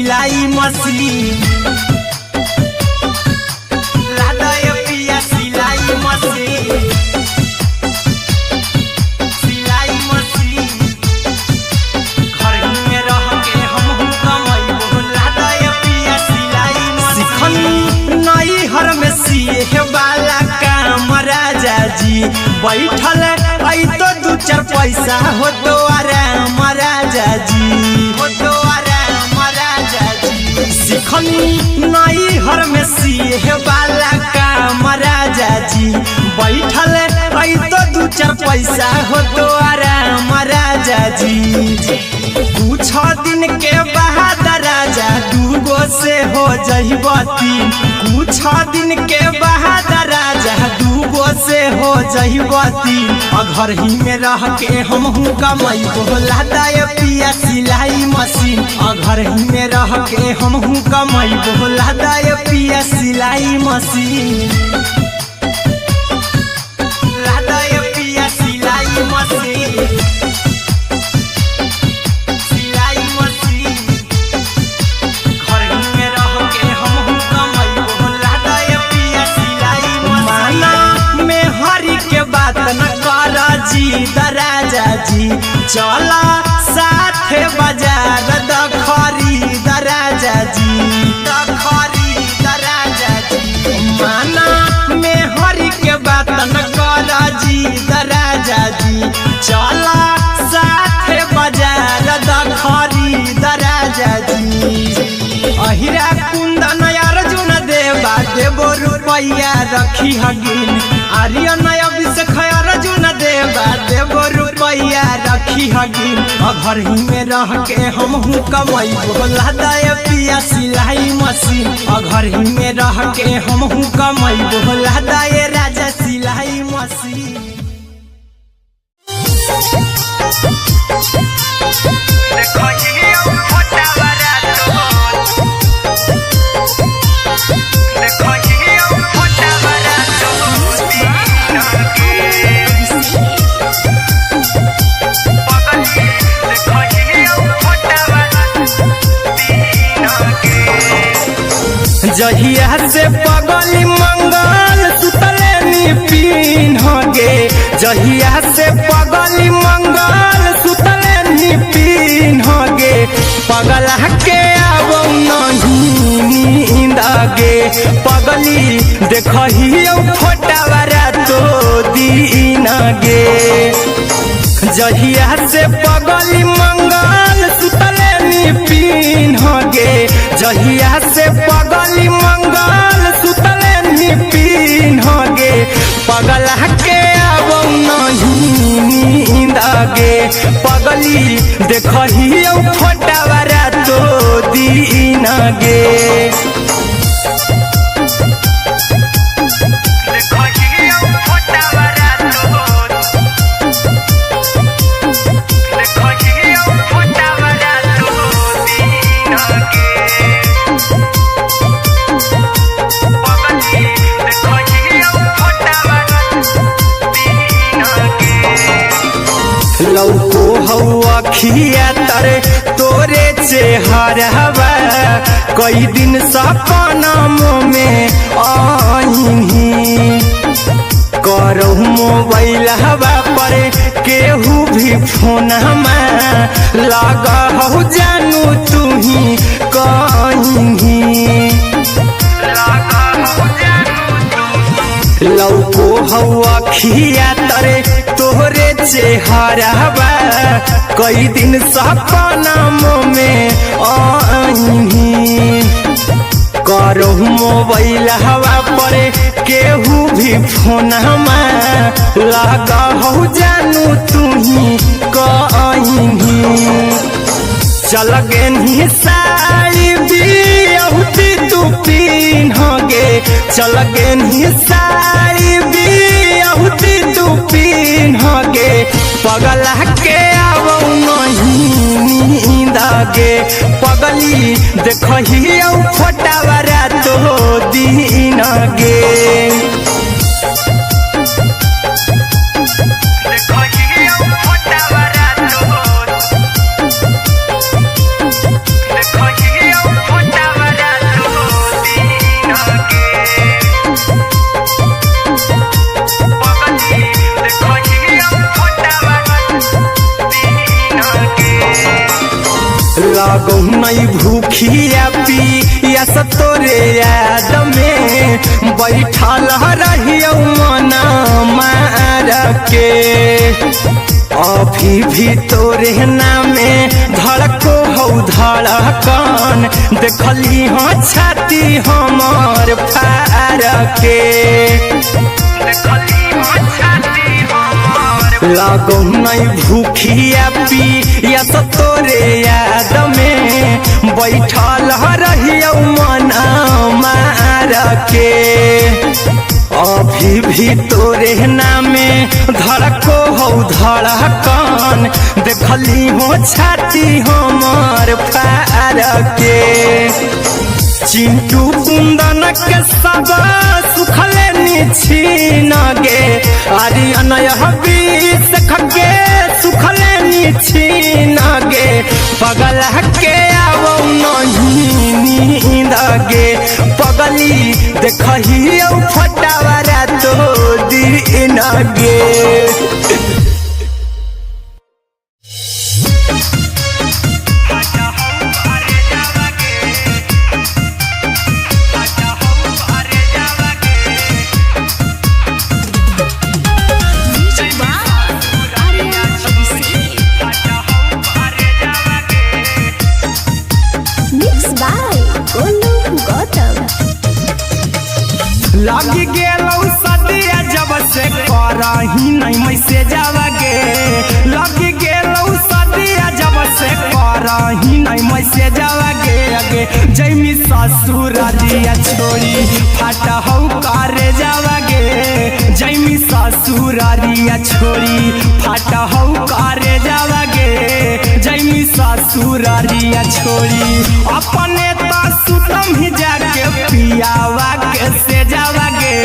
सिलाई मशीन लादय पिया सिलाई मशीन सिलाई मशीन घर में रह के हम कमाइबो लादय पिया सिलाई मशीन सिखनी नई हर में सिए वाला काम राजा जी बैठल आई तो दू चार पैसा हो तो आराम राजा जी हो तो आराम राजा जी सिखनी नई हर में सिए वाला काम राजा जी बैठल आई तो दू चार पैसा हो तो आराम राजा जी कुछ दिन के बाद राजा दूगो से हो जहिबती कुछ दिन के बाद राजा दूगो से हो जहिबती घर ही में रह के हम कमाइबो लादय पिया सिलाई मशीन घर ही में रह के हम कमाइबो लादय पिया सिलाई मशीन लादय पिया सिलाई मशीन सिलाई मशीन घर ही में रह के हम कमाइबो लादय पिया सिलाई मशीन माना में हरि के बात न कर जी दराजा जी चला साथ बाजार द खरीद राजा जी द खरीद राजा जी माना में हरि के बात न कर जी दराजा जी चला साथ बाजार द खरीद राजा जी अहिरा कुंदन अर्जुन देवा देवो रुपया रखी हगिन आर्यन अभिषेक अर्जुन देवा देवो रुपया रखी हगिन घर ही में रह के हम कमाइबो लादय पिया सिलाई मशीन घर ही में रह के हम कमाइबो लादय राजा सिलाई मशीन जहिया से पगली मंगल सुतले पिन्ह गे जहिया से पगली मंगल सुतले पिन्ह गे पगला के आब नहीं नींद गे पगली देखही फोटावारा तो दीन गे जहिया से पगली मंगल सुतले पिन्ह गे जहिया से पगली मंगल सुतले पिन्ह गे पगला के आब नहीं नींद गे पगली देखही फोटावारा तो दीन गे लौको हवा खिया तरे तोरे चेहरवा कई दिन सपना में आईनी करहु मोबाइल हवा पर केहू भी फोन में लगा हो जानू तू ही कहीं लौको हवा खिया तरे तोहरे चेहरवा कई दिन सपना में आईनी करहु मोबाइल हवा पर केहू भी फोन में लगा हो जानू तू ही कहीं चल गे साड़ी बियहुती तू पिन्ह गे चल गे साड़ी बियहुती तू पिन्ह गे पगला के आब नहीं नींद गे पगली देखही फोटावारा तो दीन गे फोटावारा तो लागो नहीं भूखिया पिया तोरे याद में बैठल रहियो मना मार के अभी भी तोरे नामे धड़को हो धड़कन देखली हो छाती हमार फार के लागो नहीं भूखिया पिया तोरे याद में बैठल रहियो मना मार के अभी भी तोरे नामे धड़को हो धड़कन देखली हो छाती हमार फार के चिंटू कुंदन के सब सुखले निछीन गे आर्यन हबीस खगे सुखले निछीन गे पगल के आवो नहीं नींद गे पगली देखही फटावरा तो दिन गे लगी गेलौ सदिया जब से करही नहीं मैसे जावगे लगी गेलौ सदिया जब से करही नहीं मैसे जावगे अगे जैमी ससुरारिया छोड़ी फाटा हो करे जावगे जैमी ससुरारिया छोड़ी फाटा हो करे जावगे जैमी ससुरारिया छोड़ी अपने तो सुतम ही जाके पियावा के से जावगे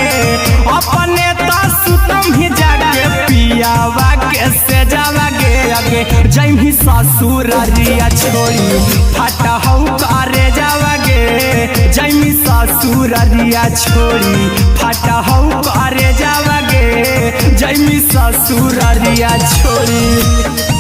अपने तो सुतम ही जाके पियावा के से जावगे अगे जैमी ससुरारिया छोड़ी फाटा हो करे जावगे जैमी ससुरारिया छोड़ी फाटा हो करे जावगे जैमी ससुरारिया छोड़ी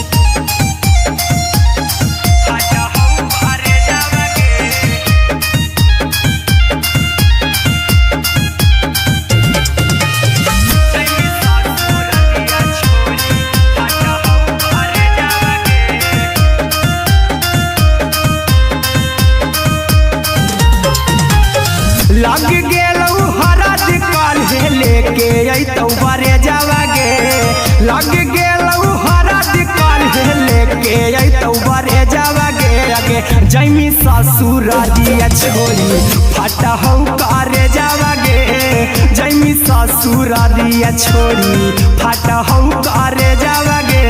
लग गेलौ हरद काल्हे लेके अइतौ बरे जावगे लग गेलौ हरद काल्हे लेके अइतौ बरे जावगे अगे जैमी ससुरारिया छोड़ी फाटा हो करे जावगे जैमी ससुरारिया छोड़ी फाटा हो करे जावगे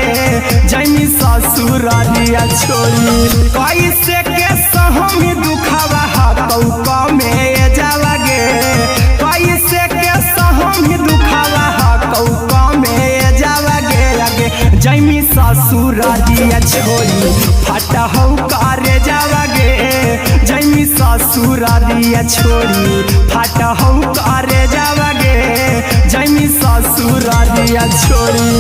जैमी ससुरारिया छोड़ी कैसे के सहमी दुखवा हतौ कमे जावगे कैसे के सहमी दुखवा हतौ कमे जावगे अगे जैमी ससुरारिया छोड़ी फाटा हो करे जावगे जैमी ससुरारिया छोड़ी फाटा हो करे जावगे जैमी ससुरारिया छोड़ी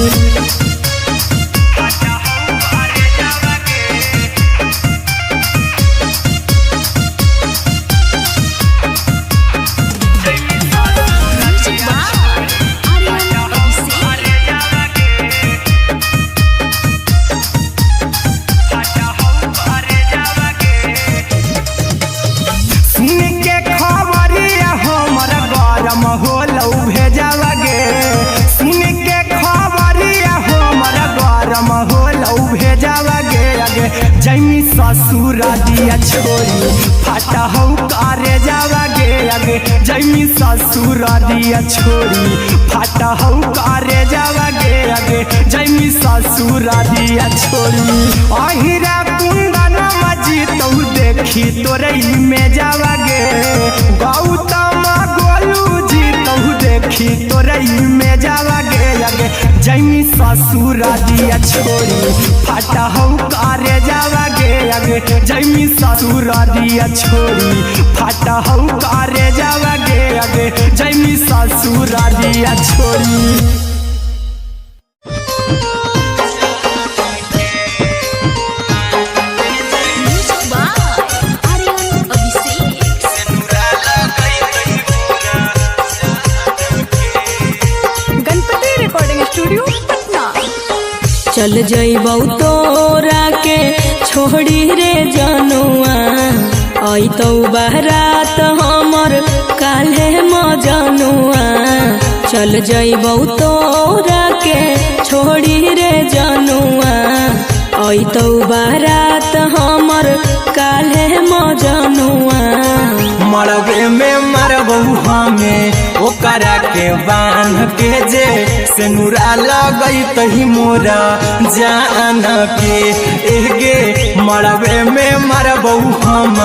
जैमी ससुरारिया छोड़ी फाटा हो करे जावगे अगे जैमी ससुरारिया छोड़ी फाटा हो करे जावगे अगे जैमी ससुरारिया छोड़ी अहिरा कुंदन मजी तो देखी तोरई में जावगे गौतम गोलू जी तो देखी तोरई में जावगे अगे जैमी ससुरारिया छोड़ी फाटा हो करे जावगे अगे जैमी ससुरारिया छोड़ी फाटा हो करे जावगे अगे जैमी ससुरारिया छोड़ी Music by चल जइबौ तोरा के छोड़ी रे जनुआ अइतौ बारात हमर काल्हे मजनुआ चल जइबौ तोरा के छोड़ी रे जनुआ अइतौ बारात हमर काल्हे मजनुआ मरबे में मरबौ हमें ओकरा के बांध के जे सिनुरा लगैतहि मोरा जान के एगे मरबे में मरबौ हम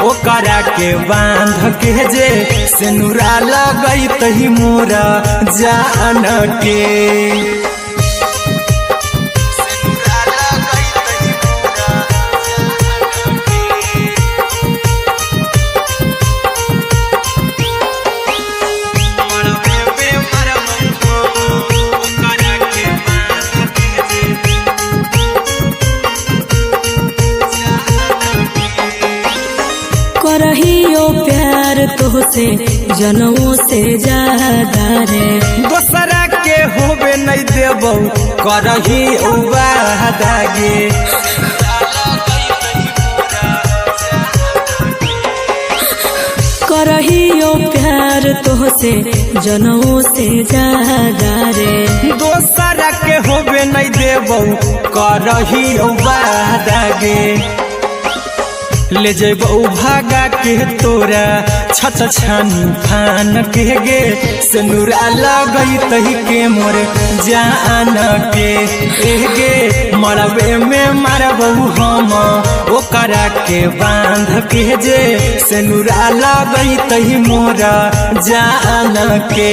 ओकरा के बांध के जे सिनुरा लगैतहि मोरा जान के करहियो प्यार तोहसे जनमों से ज्यादा रे दोसरा के होबे नहीं देबौ करही वादा गे करहियो प्यार तोहसे जनमों से ज्यादा रे दोसरा के होबे नहीं देबौ करही वादा गे ले जेबौ भागा के तोरा छत छानी फान के गे सिनुरा लगैतहि के मोर जान के एगे मरबे में मरबौ हम ओकरा के बांध के जे सिनुरा लगैतहि मोरा जान के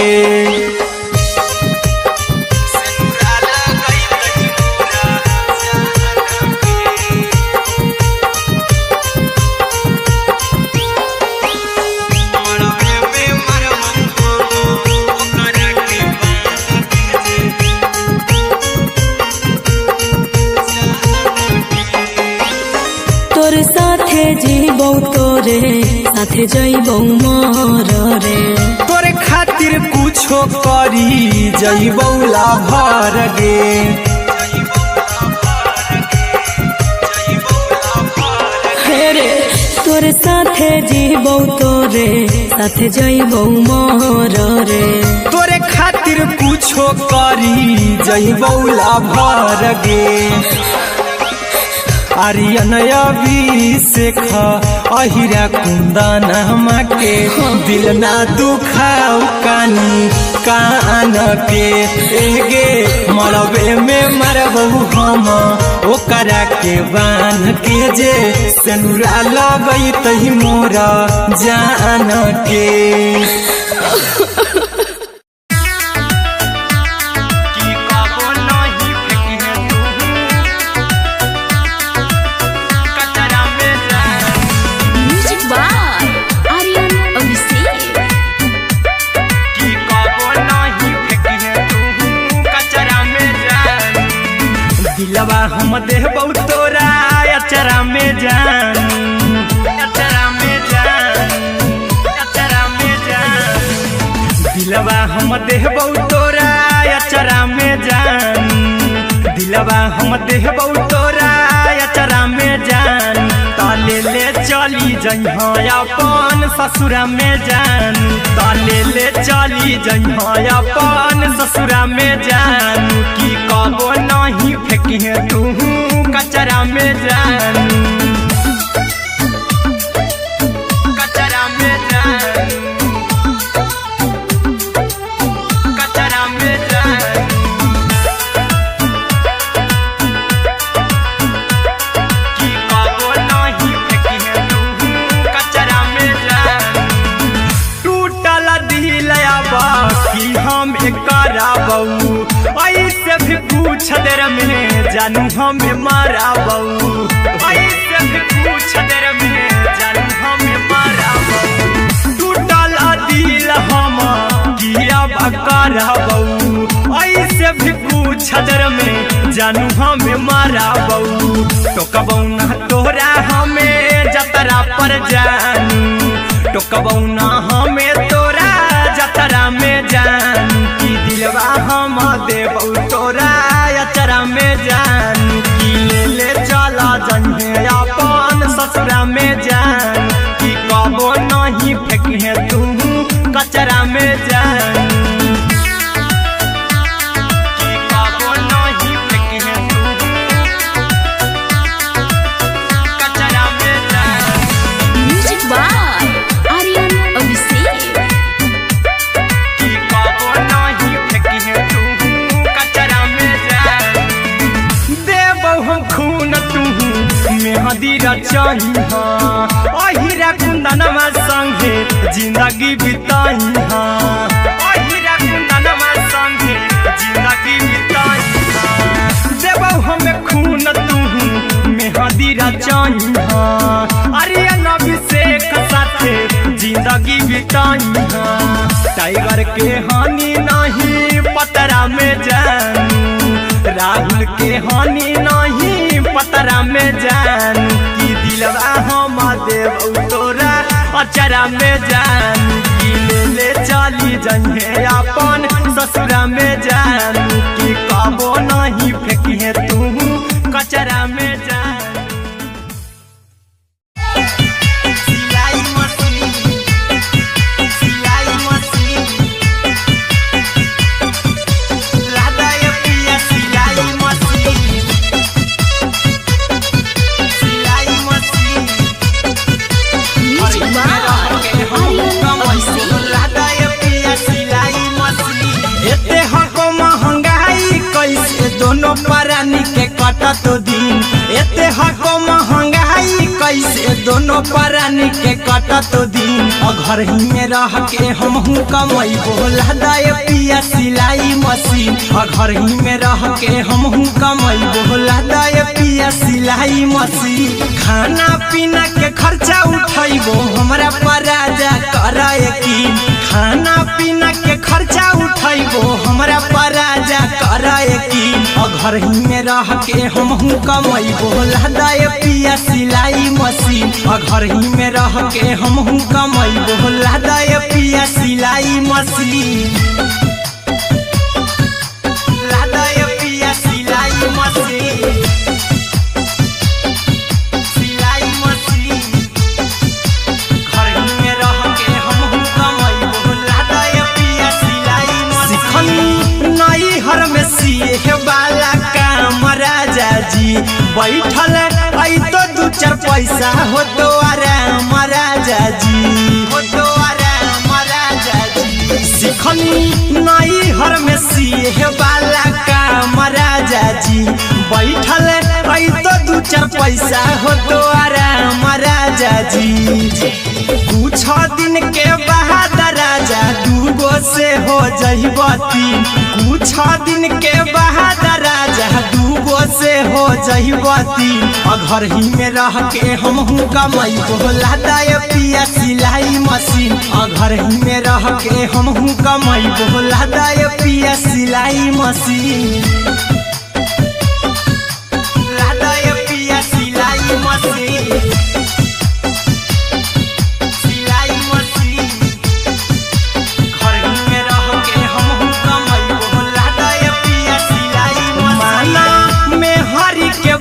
तोरे साथे जीबौ तोरे साथे जइबौ मर रे तोरे खातिर कुछो करी जइबौ लाभर गे रे तोरे साथे जीबौ तोरे साथे जइबौ मर रे तोरे खातिर कुछो करी जइबौ लाभर गे आर्यन अभिषेक अहिरा कुंदन के दिल ना दुखाऊ कानी कान के एगे मरबे में मरबौ हम ओकरा के बांध के जे सिनुरा लगैतहि मोरा जान के दिलवा हम देबौ तोरा अचरा में जान अचरा में जान अचरा में जान दिलवा हम देबौ तोरा अचरा में जान दिलवा हम देबौ तोरा अचरा में जान ताले ले चली जइहा अपन ससुरा में जान ताले ले चली जइहा अपन ससुरा में जान की कबो नहीं फेंकिहे तू कचरा में जान कचरा में जान कचरा में जान की कबो नहीं फेंकिहे तू कचरा में जान टूटल दिल बाकी हम कराबौ ऐसे भी पूछ देर में जानू हमें माराबौ ऐसे भी पूछ देर में जानू हमें माराबौ टूटल दिल हम किया कराबौ ऐसे भी पूछ देर में जानू हमें माराबौ टोकबौ ना तोरा हमें जतरा पर जानू टोकबौ ना हमें तोरा जतरा में जान की दिलवा हम देबौ तोरा अचरा में जान कुंदनमा संगे जिंदगी बिताई हाँ हीरा कुंदनमा संगे जिंदगी बिताई हाँ देबौ हमें खून तू मेहदी रचाई हाँ आर्यन अभिषेक साथे जिंदगी बिताई हाँ टाइगर के हानि नहीं पतरा में जानू राहुल के हानि नहीं पतरा में जानू की दिलवा हम देव तोरा अचरा में जानू की ले चली जइहे अपन ससुरा में जानू की कबो नहीं फेंकिहे तू कचरा में जानू दोनों परानी के कटत दिन एते हको महंगाई कैसे दोनों परानी के कटत दिन घर ही में रह के हमहू कमाई बोला दाए पिया सिलाई मशीन घर ही में रह के हमहू कमाई बोला दाए पिया सिलाई मशीन खाना पीना के खर्चा उठाइबो हमरा पराजा कराए की खाना पीना के खर्चा उठाइबो हमरा पराजा कराए की घर ही में रह के हमहू कमाई बोला दाए पिया सिलाई मशीन घर ही में रह के हमहू कमाई बोला दाए पिया सिलाई मशीन लादाए पिया सिलाई मशीन सिलाई मशीन घर ही में रह के हमहू कमाई बोला दाए पिया सिलाई मशीन नई हर में सिए वाला काम राजा जी बैठल आई तो दू चार पैसा हो तो आराम राजा जी हो तो आराम राजा जी सिखनी नई हर में सिए वाला काम राजा जी बैठल आई तो दू चार पैसा हो तो आराम राजा जी कुछ दिन के बाद राजा दूगो से हो जइबो तीन कुछ दिन के बाद राजा दूगो से हो जइबो तीन घर ही में रह के हमहू कमाई बोला दाए पिया सिलाई मशीन घर ही में रह के हमहू कमाई बोला दाए पिया सिलाई मशीन लादाए पिया सिलाई मशीन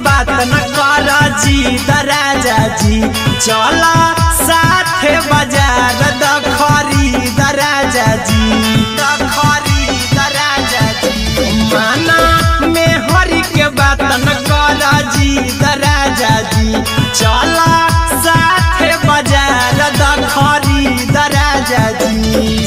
बात न कर जी दराजा जी चला साथे बाजार दखरी दराजा जी दखरी दराजा जी माना में हरी के बात न कर जी दराजा जी चला साथे बाजार दखरी दराजा जी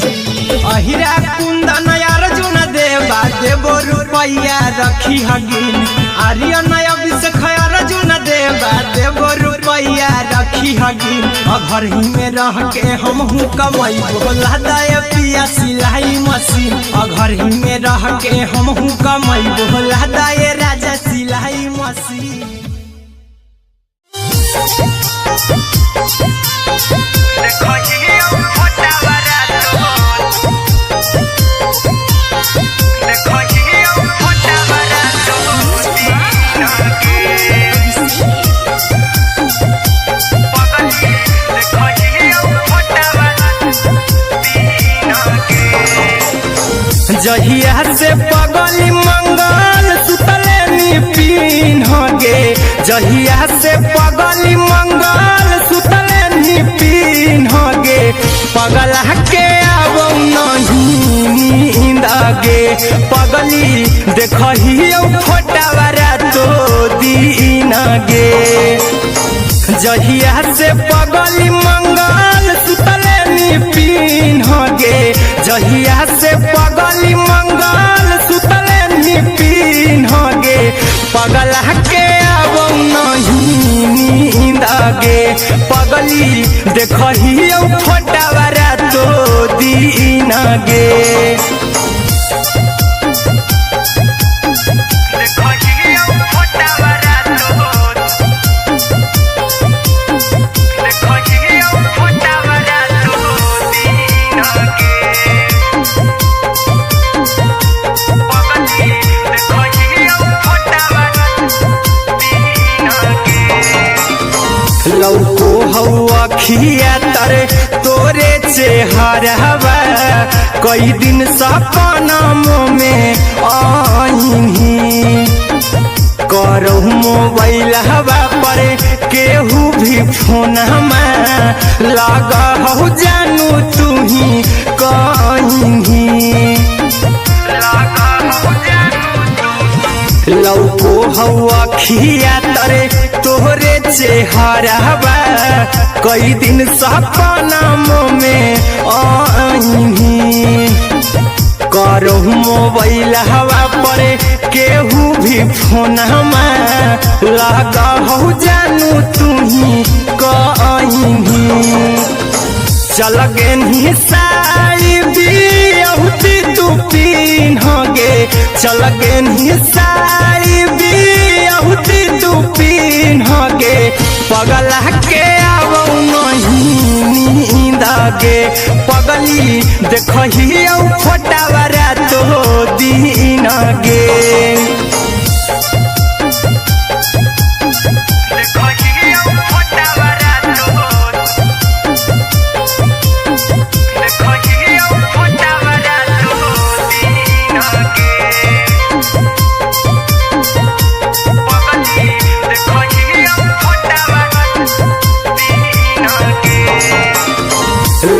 अहिरा कुंदन अर्जुन देवा देबो रुपया रखी हगिन आर्यन अभिषेक अर्जुन देवा देबो रुपया रखी हगिन घर ही में रह के हमहू कमाई बोला दाए पिया सिलाई मशीन घर ही में रह के हमहू कमाई बोला दाए राजा सिलाई मशीन जहिया से पगली मंगल सुतले पीन गे जहिया से पगली मंगल सुतले पीन गे पगला के अब नहीं नींद गे पगली देखियो फोटावारा तो दीन गे जहिया से पगली मंगल सुतले पीन गे जहिया से पगली मंगल सुतले पीन गे पगला के अब नहीं नींद गे पगल पगली देखही फोटावारा तो दीन गे लौको हवा खिया तर तोरे चेहरावा कई दिन सपना में आईनी करहु मोबाइल हवा पर केहू भी फोन लगा हो जानू तू ही कहीं लौको हवा खिया तरे तोहरे चेहरावा कई दिन सपना में आईनी करहु मोबाइल हवा पर केहू भी फोन लगा हो जानू तू ही कहीं चल गे साड़ी बियहुती तू पिन्हगे चल गे साड़ी बियहुती तू पिन्हगे पगला के आवो नहीं नींद गे पगली देखही फोटावारा तो दीन गे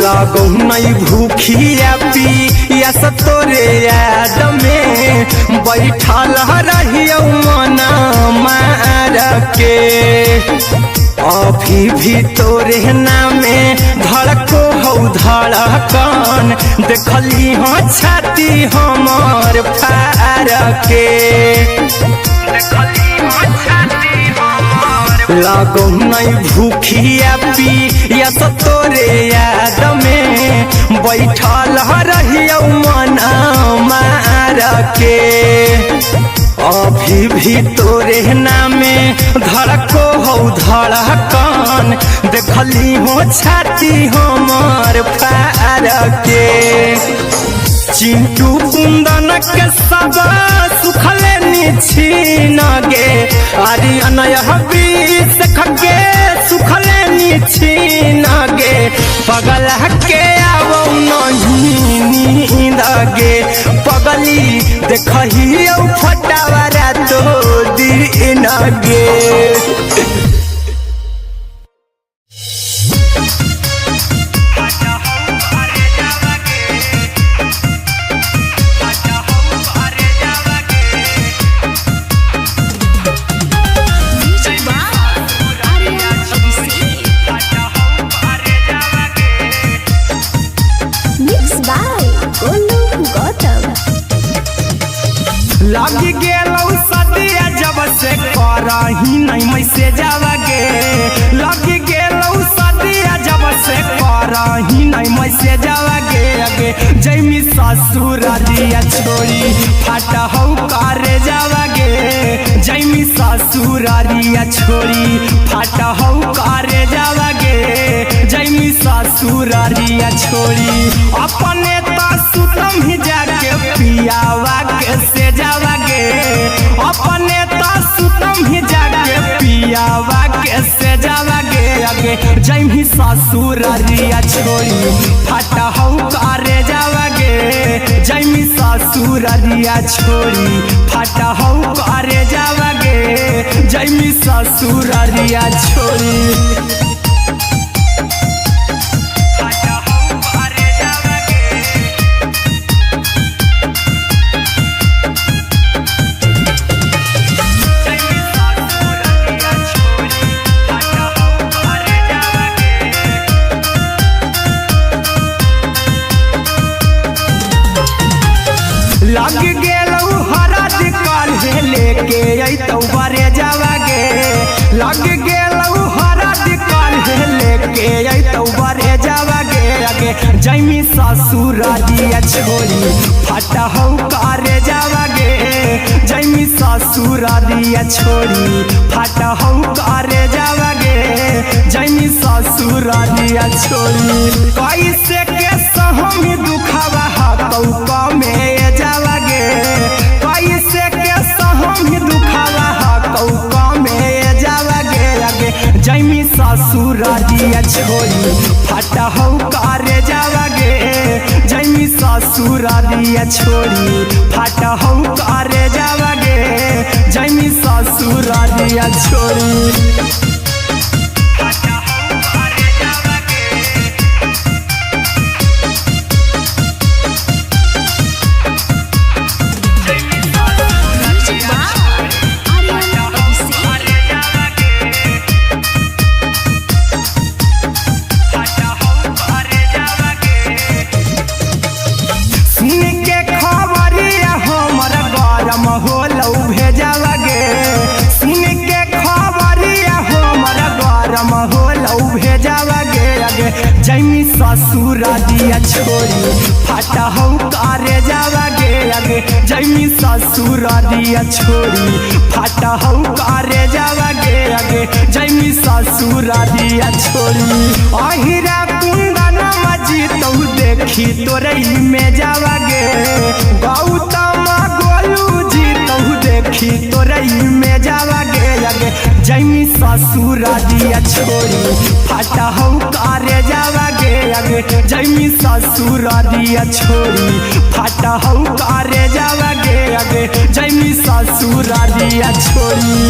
लागो नहीं भूखिया पिया तोरे याद में बैठल रहियो मना मार के अभी भी तोरे नामे धड़को हो धड़कन देखली हाँ छाती हमार फार के लागो नहीं भूखिया पिया तोरे याद में बैठल रहियो मना मार के अभी भी तोरे नामे धड़को हो धड़कन देखली हो छाती हमार फार के चिंटू कुंदन के सब सुखले निछीन गे आर्यन बीस खगे सुखले निछीन गे पगला के आवो नहीं नींद गे पगली देखही फोटावारा तो दीन गे लग गेलौ सदिया जब से करही नहीं मैसेज गे लग गेलौ सदिया जब से करही नहीं मैसेज गे अगे जैमी ससुरारिया छोड़ी फाटा हो करे जावा गे जैमी ससुरारिया छोड़ी फाटा हो करे जावा गे जैमी ससुरारिया छोड़ी अपने सुतम ही जाके पियावा के से जावा गे अपने सुतम ही जाके पियावा के से जावा गे अगे जैमी ससुरारिया छोड़ी फाटा हो करे जावा गे जैमी ससुरारिया छोड़ी फाटा हो करे जावा गे जैमी ससुरारिया छोड़ी लग गेलौ हरद काल्हे लेके अइतौ बरे जावा गे लग गेलौ हरद काल्हे लेके लेके अइतौ बरे जावा गे आगे जैमी ससुर दिया छोड़ी फटा हौ करे जावा गे जैमी ससुर दिया छोड़ी फटा हौ करे जावा गे जैमी ससुर दिया छोड़ी कैसे के सहमी दुखावा हतौ कमे जावा गे कैसे के सहमी दुखावा हतौ कमे जावा गे आगे जैमी ससुर दिया छोड़ी फटा हौ करे जावा गे जैमी ससुर दिया छोड़ी फटा हौ करे जावा गे जैमी ससुर दिया छोड़ी जैमी ससुर दिया छोड़ी फटा हौ करे जावा गे आगे जैमी ससुर दिया छोड़ी फटा हौ करे जावा गे आगे जैमी ससुर दिया छोड़ी अहिरा कुंदन मजी तौ देखी तोरई में जावा गे गौतम गोलू जी तौ देखी तोरई में जावा गे आगे जैमी ससुर दिया छोड़ी फटा हौ करे जावा गे आगे जैमी ससुर दिया छोड़ी फटा हौ करे जावा गे आगे जैमी ससुर दिया छोड़ी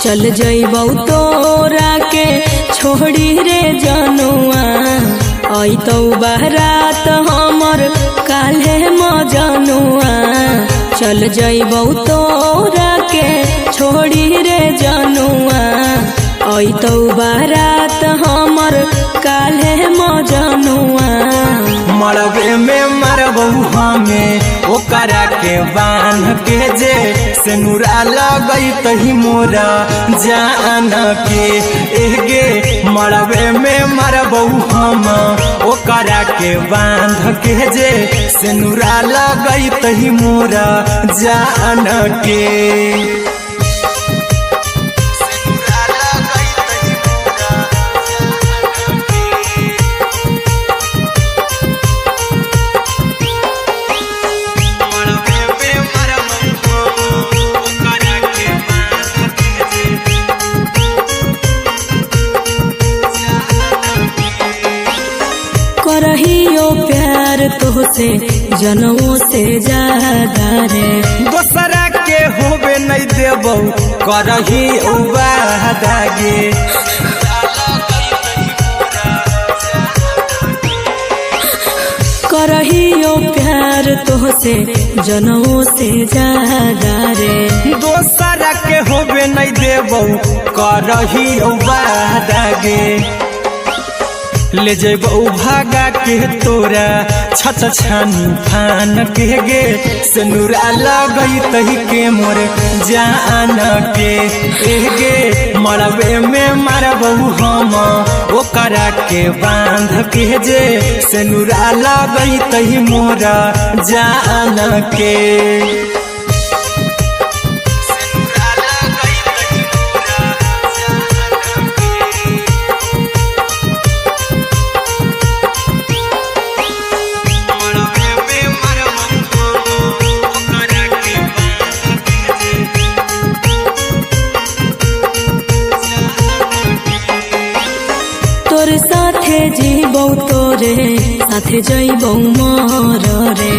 चल जइबौ तोरा के छोड़ी रे जनुआ अइतौ बारात हमर काल्हे मजनुआ चल जइबौ तोरा के छोड़ी रे जनुआ अइतौ बारात हमर काल्हे मजनुआ मरबे में मरबौ हमें ओकरा के बांध के जे सेनुरा लगैतहि मोरा जान के एगे मरबे में मरबौ हम ओकरा के बांध के जे सेनुरा लगैतहि मोरा जान के करहियो प्यार तोहसे जनमों से ज्यादा रे दोसरा के होबे नहीं देबौ करही वादा गे करहियो प्यार तोहसे जनमों से ज्यादा रे दोसरा के होबे नहीं देबौ करही वादा गे ले जेबौ भागा के तोरा छत छानी फान के गे सेनुरा लगैतहि के मोर जान के गे मरबे में मरबौ हम ओकरा के बांध के जे सेनुरा लगैतहि मोरा जान के जीबौ तोरे साथे जइबौ मोर रे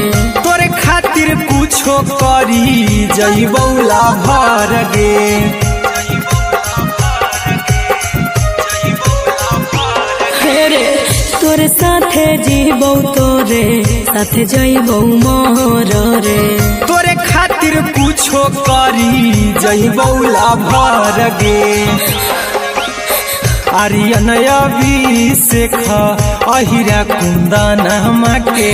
तोरे खातिर कुछो करी जइबौ लाभर गे रे तोरे साथे जीबौ तोरे साथे जइबौ मोर रे तोरे खातिर कुछो करी जइबौ लाभर गे आर्यन अभिषेक अहिरा कुंदनमा के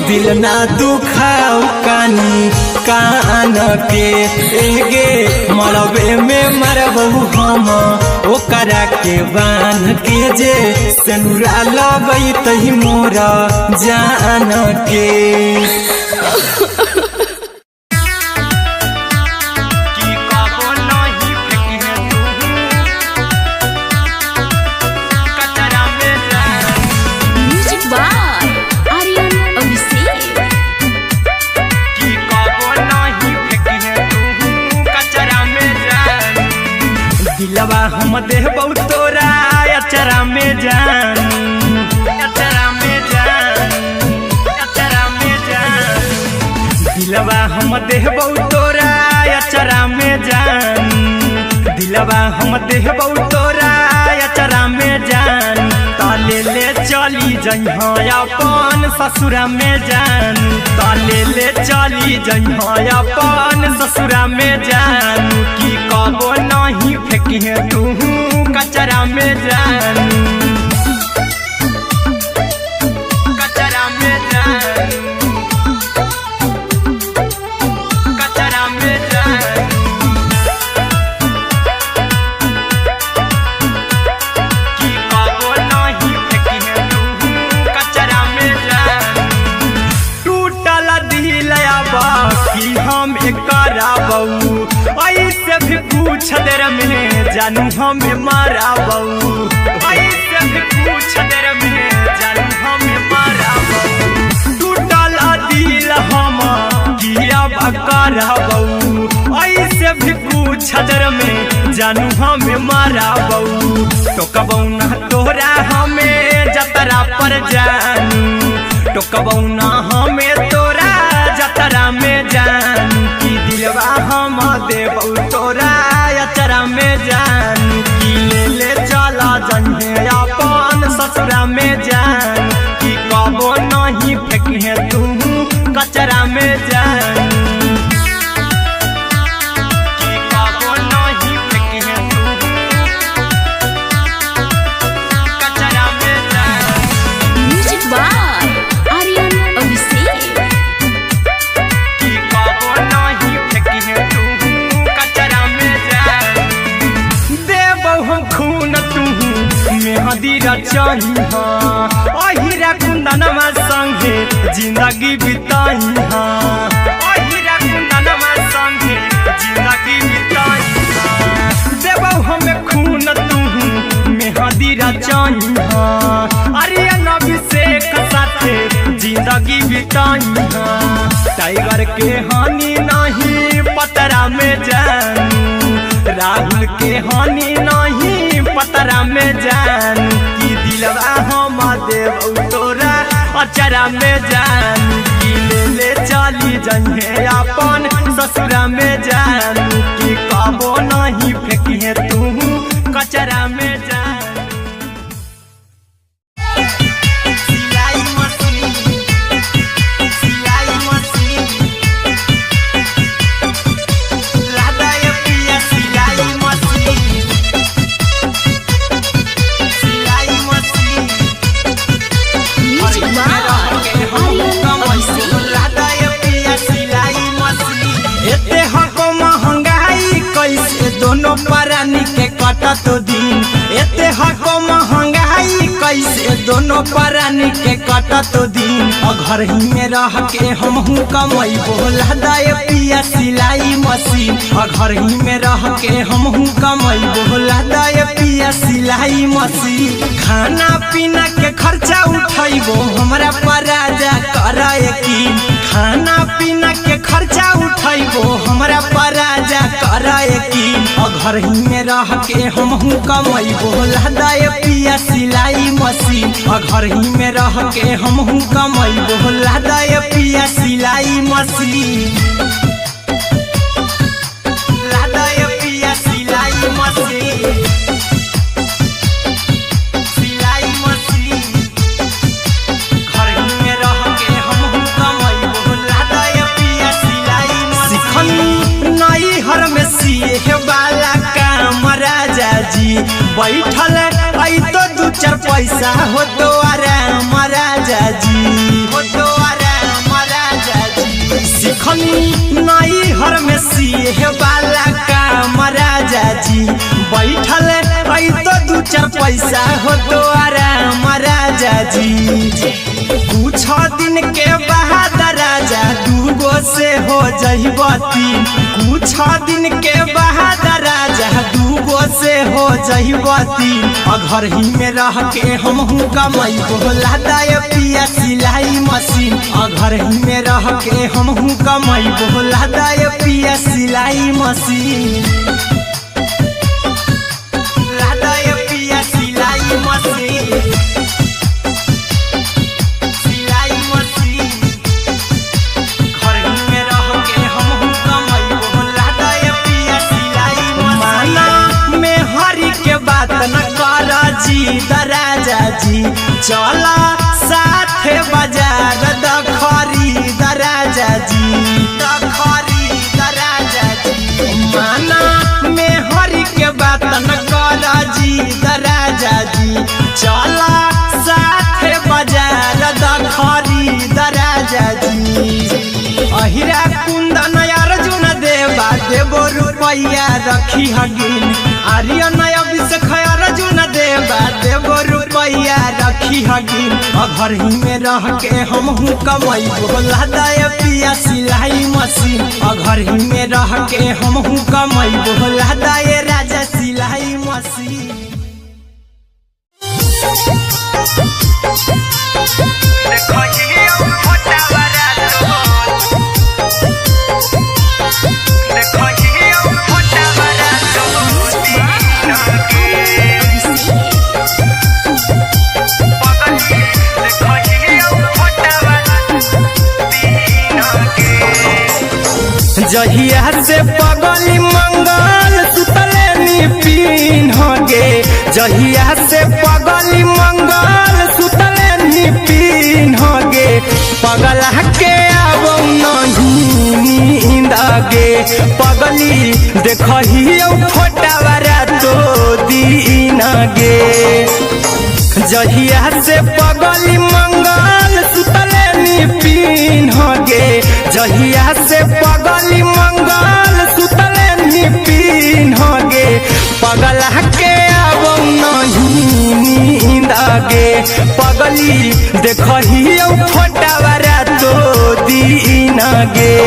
दिल ना दुखाऊ कानी कान के एगे मरबे में मरबू हम ओकरा के बान के जे सेनुरा लगई तही मोरा जान के दिलवा हम देबौ तोरा अचरा में जान अचरा में जान अचरा में जान दिलवा हम देबौ तोरा अचरा में जान दिलवा हम देबौ तोरा अचरा में जान ताले ले चली जइहा अपन ससुरा में जान ताले ले चली जइहा अपन ससुरा में जान की कबो नहीं फेंकिहे तू कचरा में जान कचरा में जान कचरा में जान की कबो नहीं फेंकिहे तू कचरा में जान टूटल दिल बाकी हम कराबू ऐसे भी पूछ देर में जानू हमें माराबू ऐसे भी पूछ देर में जानू हमें माराबू टूटल दिल हम किया कराबू ऐसे भी पूछ देर में जानू हमें माराबू तो कबौ ना तोरा हमें जतरा पर जानू तो कबौ ना हमें तोरा जतरा में जान की दिलवा हम देबौ तोरा अचरा में जान की ले चला जइहे अपन ससुरा में जान की कबो नहीं फेंकिहे तू कचरा में जान की कबो नहीं फेंकिहे तू कचरा में जान म्यूजिक बाय आर्यन अभिषेक की कबो नहीं फेंकिहे तू कचरा में जान देबौ हम खून तू मेहंदी रचइहा अहिरा कुंदनमा संगे जिंदगी बिताइहा अहिरा कुंदनमा संगे जिंदगी बिताइहा देबौ हम खून तू मेहंदी रचइहा आर्यन अभिषेक साथे जिंदगी बिताइहा टाइगर के हानि नहीं पतरा में जानू राहुल के हानि नहीं पतरा में जान की दिलवा हम देबौ तोरा अचरा में जान की ले चली जइहे अपन ससुरा में जान की कबो नहीं फेंकिहे तू कचरा में जान दोनों परानी के कटा तो दिन एते हको महंगाई कैसे दोनों परानी के कटा तो दिन और घर ही में रह के हम कमाई बोला दाए पिया सिलाई मशीन और घर ही में रह के हम कमाई बोला दाए पिया सिलाई मशीन खाना पीना के खर्चा उठाइबो हमरा पराजा कराए की खाना पीना के खर्चा उठाइबो हमरा पराजा कराए की और घर ही में रह के हम कमाई बोला दाए पिया सिलाई मशीन और घर ही में रह के हम कमाई बोला दाए पिया सिलाई मशीन लादाए पिया सिलाई मशीन सिलाई मशीन घर ही में रह के हम कमाई बोला दाए पिया सिलाई मशीन नई हर में सिए वाला काम राजा जी बैठल तो दू चार पैसा हो तो आराम राजा जी, हो तो आराम राजा जी। सिखनी नई हर में सिए वाला काम राजा जी, बैठल तो दू चार पैसा हो तो आराम राजा जी। कुछ दिन के बाद राजा दूगो से हो जहिबती, कुछ दिन के बाद राजा दूगो से हो जहिबती। घर ही में रह के हमहू कमाई बोला दाय पिया सिलाई मशीन, घर ही में रह के हमहू कमाई बोला दाय पिया सिलाई मशीन, लादाय पिया सिलाई मशीन, सिलाई मशीन। घर ही में रह के हमहू कमाई बोला दाय पिया सिलाई मशीन। माना में हरी के बात न कर जी दराजा जी, चला साथे बाजार दखरी दराजा जी, दखरी दराजा जी। माना में हरी के बात न कर जी दराजा जी, चला साथे बाजार दखरी दराजा जी। अहिरा कुंदन अर्जुन देवा देवो रुपया रखी हगिन, आर्यन अभिषेक अर्जुन देवा देवो रुपया रखी हगिन। घर ही में रह के हमहू कमाई बोला दाय पिया सिलाई मशीन, घर ही में रह के हमहू कमाई बोला दाय राजा सिलाई मशीन। जहिया से पगली मंगल सुतले निपिन गे, जहिया से पगली मंगल सुतले निपिन गे। पगला के आवो नहीं नींद गे, पगली देखही फोटावारा तो दीन गे। जहिया से पगली मंगल सुतले निपिन गे, जहिया से पगली मंगल सुतले निपिन गे। पगला के आवो नहीं नींद गे, पगली देखही फोटावारा तो दीन गे।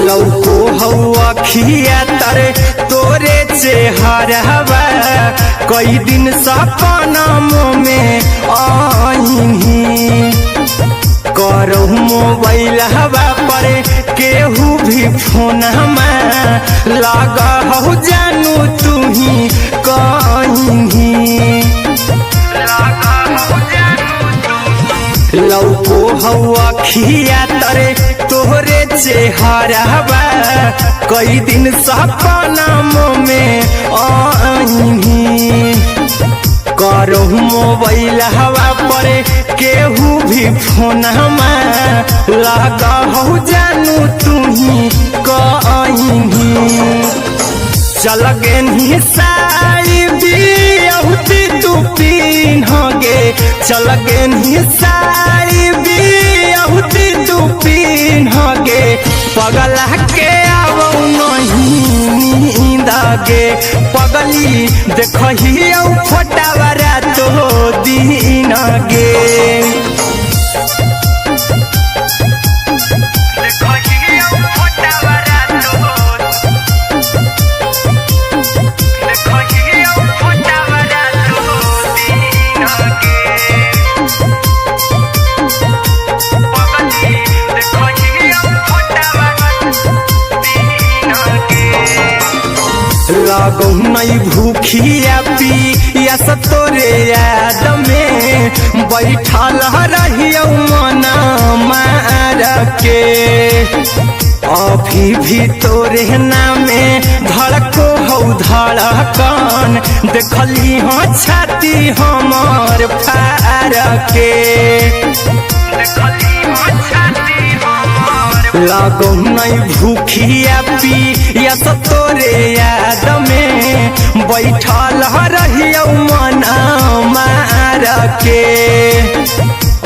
लौको हवा खिया तरे तोरे चेहरावा, कई दिन सपनों में आईनी। करो मोबाइल हवा पर केहू भी फोन में लगा हो जानू तू ही कहीं। लौको हवा खिया तरे तोहरे चेहरावा, कई दिन सपनों में आईनी। करो मोबाइल हवा पर केहू भी फोन में लगा हो जानू तू ही कहीं। चल गे साड़ी बियहुती तू पीन गे, चल गे साड़ी बियहुती तू पीन गे। पगला के आवो नहीं नींद गे, पगली देखही फोटावारा तो दीन गे। लागो नहीं भूखिया पिया यस तोरे याद में बैठल रहियो मना मार के अभी भी तोरे नामे धड़को हौ धड़कन देखली हाँ छाती हमर फार के लागो नहीं भूखिया पिया तोरे याद में बैठल रहियो मना मार के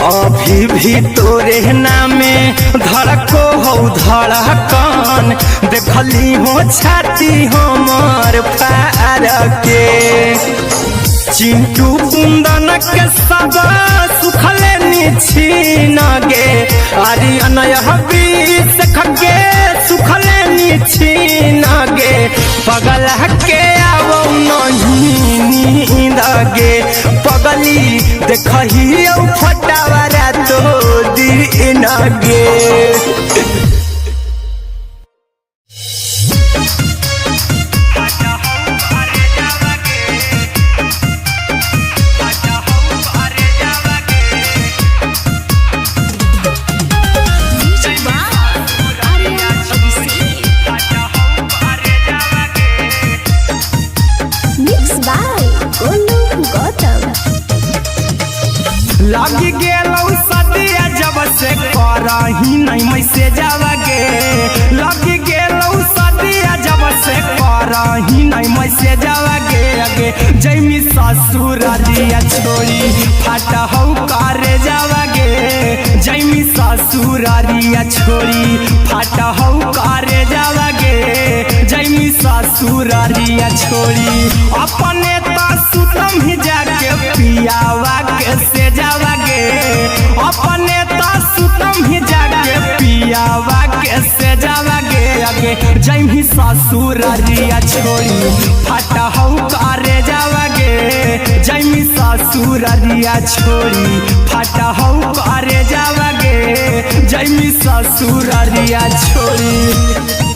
अभी भी तोरे नामे धड़को हौ धड़कन देखली हो छाती हमर फार के चिंटू कुंदन के सब सुखले निछीन गे आर्यन हबीस खगे सुखले निछीन गे पगल के आवो नहीं नींद गे पगली देखही फटावरा तो दिन गे लगी गेलौ सदिया जब से करही नहीं मैसेज गे लगी गेलौ सदिया जब से करही नहीं मैसेज गे अगे जैमी ससुरारिया छोड़ी फट हौ करे जावा गे जैमी ससुरारिया छोड़ी फट हौ करे जावा गे जैमी ससुरारिया छोड़ी अपने तो सुतम ही जाके पियावा के से जावा गे अपने तो सुतम ही जाके पियावा के से जावा गे अगे जैमी ससुरारिया छोड़ी फट हौ करे जावा गे जैमी ससुरारिया छोड़ी फट हौ करे जावा गे जैमी ससुरारिया छोड़ी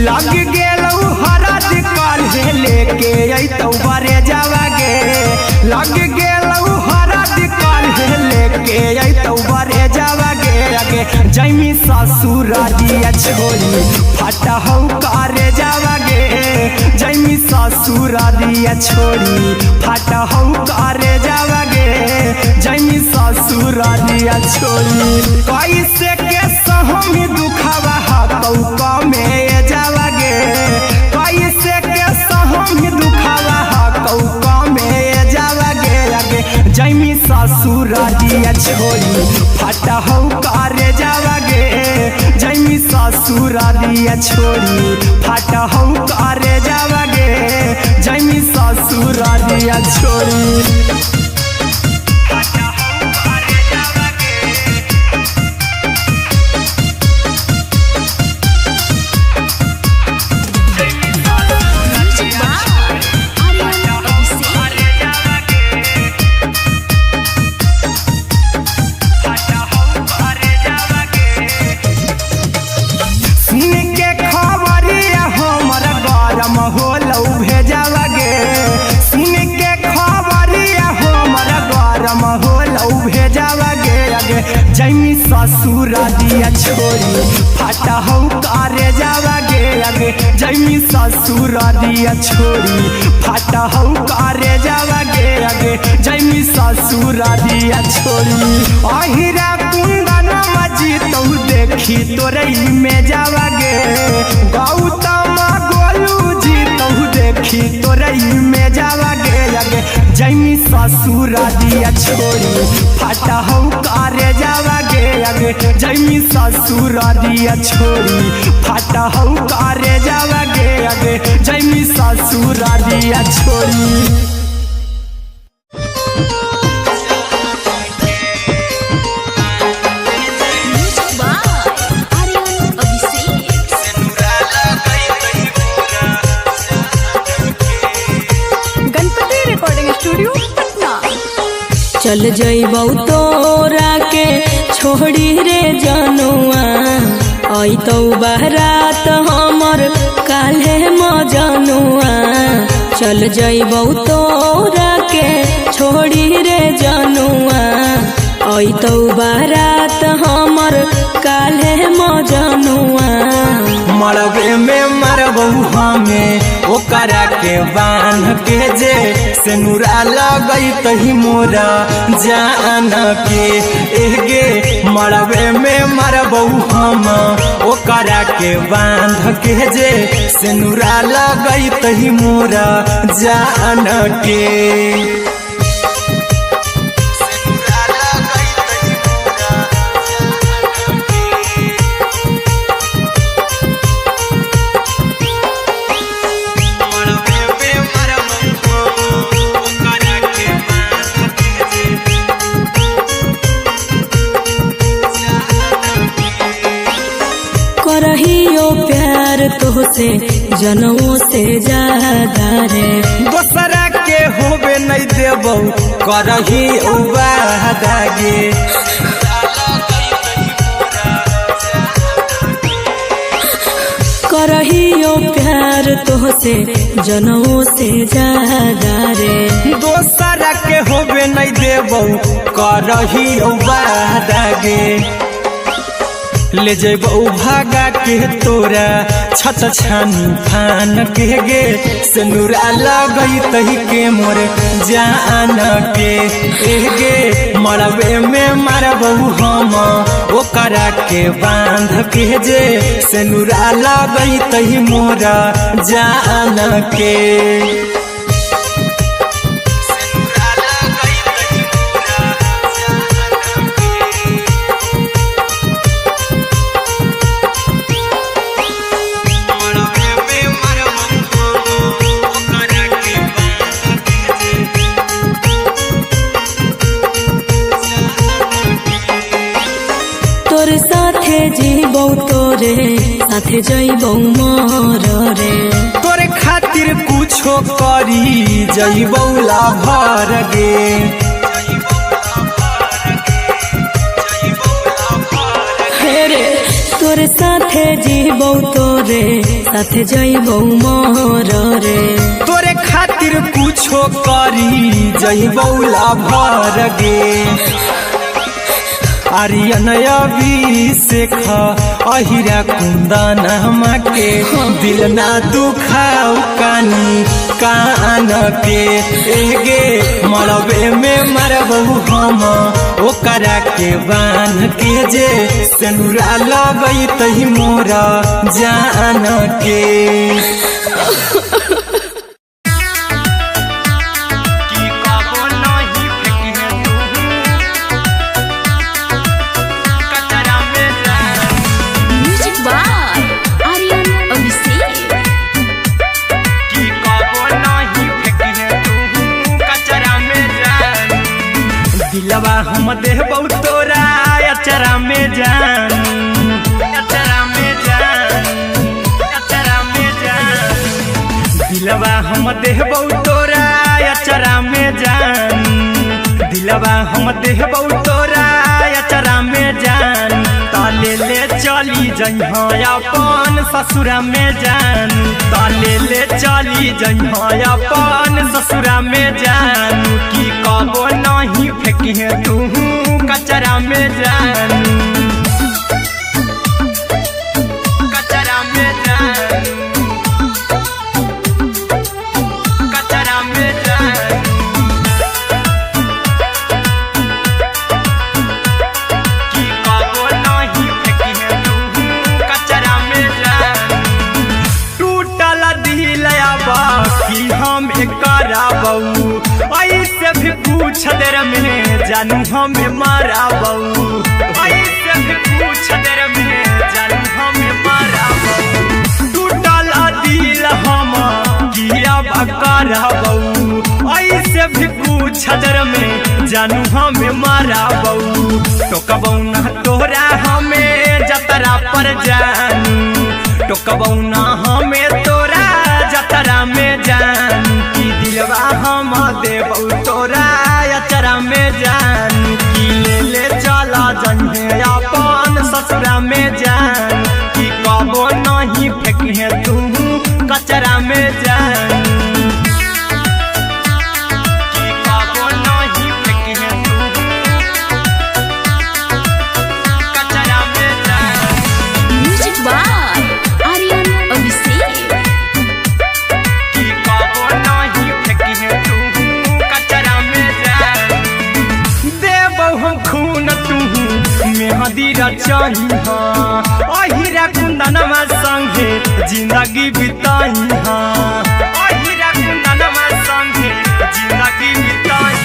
लग गेलौ हरद काल्हे लेके अइतौ बरे जावा गे लग गेलौ हरद काल्हे लेके अइतौ बरे जावा गे अगे जैमी ससुरारिया छोड़ी फट हौ करे जावा गे जैमी ससुरारिया छोड़ी फट हौ करे जावा गे जैमी ससुरारिया छोड़ी कैसे के सहम दुखवा हकौ कमे जावा गे कैसे के सहम दुखवा हकौ कमे जावा गे अगे जैमी ससुरारिया छोड़ी फट हौ करे जावा गे जैमी ससुरारिया छोड़ी फट हौ करे जावा गे जैमी ससुरारिया छोड़ी जैमी ससुरारिया छोड़ी फट हौ करे जावा गे अगे जैमी ससुरारिया छोड़ी फट हौ करे जावा गे अगे जैमी ससुरारिया छोड़ी अहिरा कुंदन मजीतौ देखी तोरई में जावा गे गौतम गोलू जीतौ देखी तोरई में जावा गे अगे जैमी ससुरारिया छोड़ी फट हौ करे जावा गे अगे जैमी ससुरारिया छोड़ी फट हौ करे जावा गे अगे जैमी ससुरारिया छोड़ी Music by Aryan Abhishek. चल जइबौ तोरा के छोड़ी रे जनुआ अइतौ बारात हमर काल्हे मजनुआ चल जइबौ तोरा के छोड़ी रे जनुआ अइतौ बारात हमर काल्हे मजनुआ मरबे में मरबौ हमें ओकरा के बांध के जे से नूरा लगई तही मोरा जान के एगे मरबे में मरबौ हम ओकरा के बांध के जे से नूरा लगई तही मोरा जान के करहियो प्यार तोहसे जनमों से ज्यादा रे दोसरा के होबे नहीं देबौ करही वादा गे करहियो प्यार तोहसे जनमों से ज्यादा रे दोसरा के होबे नहीं देबौ करही वादा गे ले जेबौ भागा के तोरा छत छानी फान के गे से नूरा लगई तही के मोर जान के गे मरबे में मरबौ हम ओकरा के बांध के जे से नूरा लगई तही मोरा जान के तोरे साथे जीबौ तोरे साथे जइबौ मर रे तोरे खातिर कुछो करी जइबौ लाभर गे रे तोरे साथे जीबौ तोरे साथे जइबौ मर रे तोरे खातिर कुछो करी जइबौ लाभर गे आर्यन अभिषेक अहिरा कुंदन के दिल ना दुखाऊ कानी कान के एगे मरबे में मरबौ हम ओकरा के बांध के जे से नूरा लगई तही मोरा जान के दिलवा हम देबौ तोरा अचरा में जान अचरा में जान अचरा में जान दिलवा हम देबौ तोरा अचरा में जान दिलवा हम देबौ तोरा अचरा में जान ताले ले चली जइहा अपन ससुरा में जान ताले ले चली जइहा अपन ससुरा में जान की कबो नहीं फेंके तू कचरा में जान कचरा में जान कचरा में जान की कबो नहीं फेंके तू कचरा में जान टूटल दिल बाकी हम कराबौ ऐसे भी पूछ देर में जानू हमें माराबौ ऐसे भी पूछ देर में जानू हमें माराबौ टूटल दिल हम किया कराबौ ऐसे भी पूछ देर में जानू हमें माराबौ टोकबौ ना तोरा हमें जतरा पर जानू टोकबौ ना हमें तोरा जतरा में जानू की दिलवा हम देबौ तोरा अचरा में जान मेहंदी रचाई अहिरा कुंदनमा संगे जिंदगी बिताई अहिरा कुंदनमा संगे जिंदगी बिताई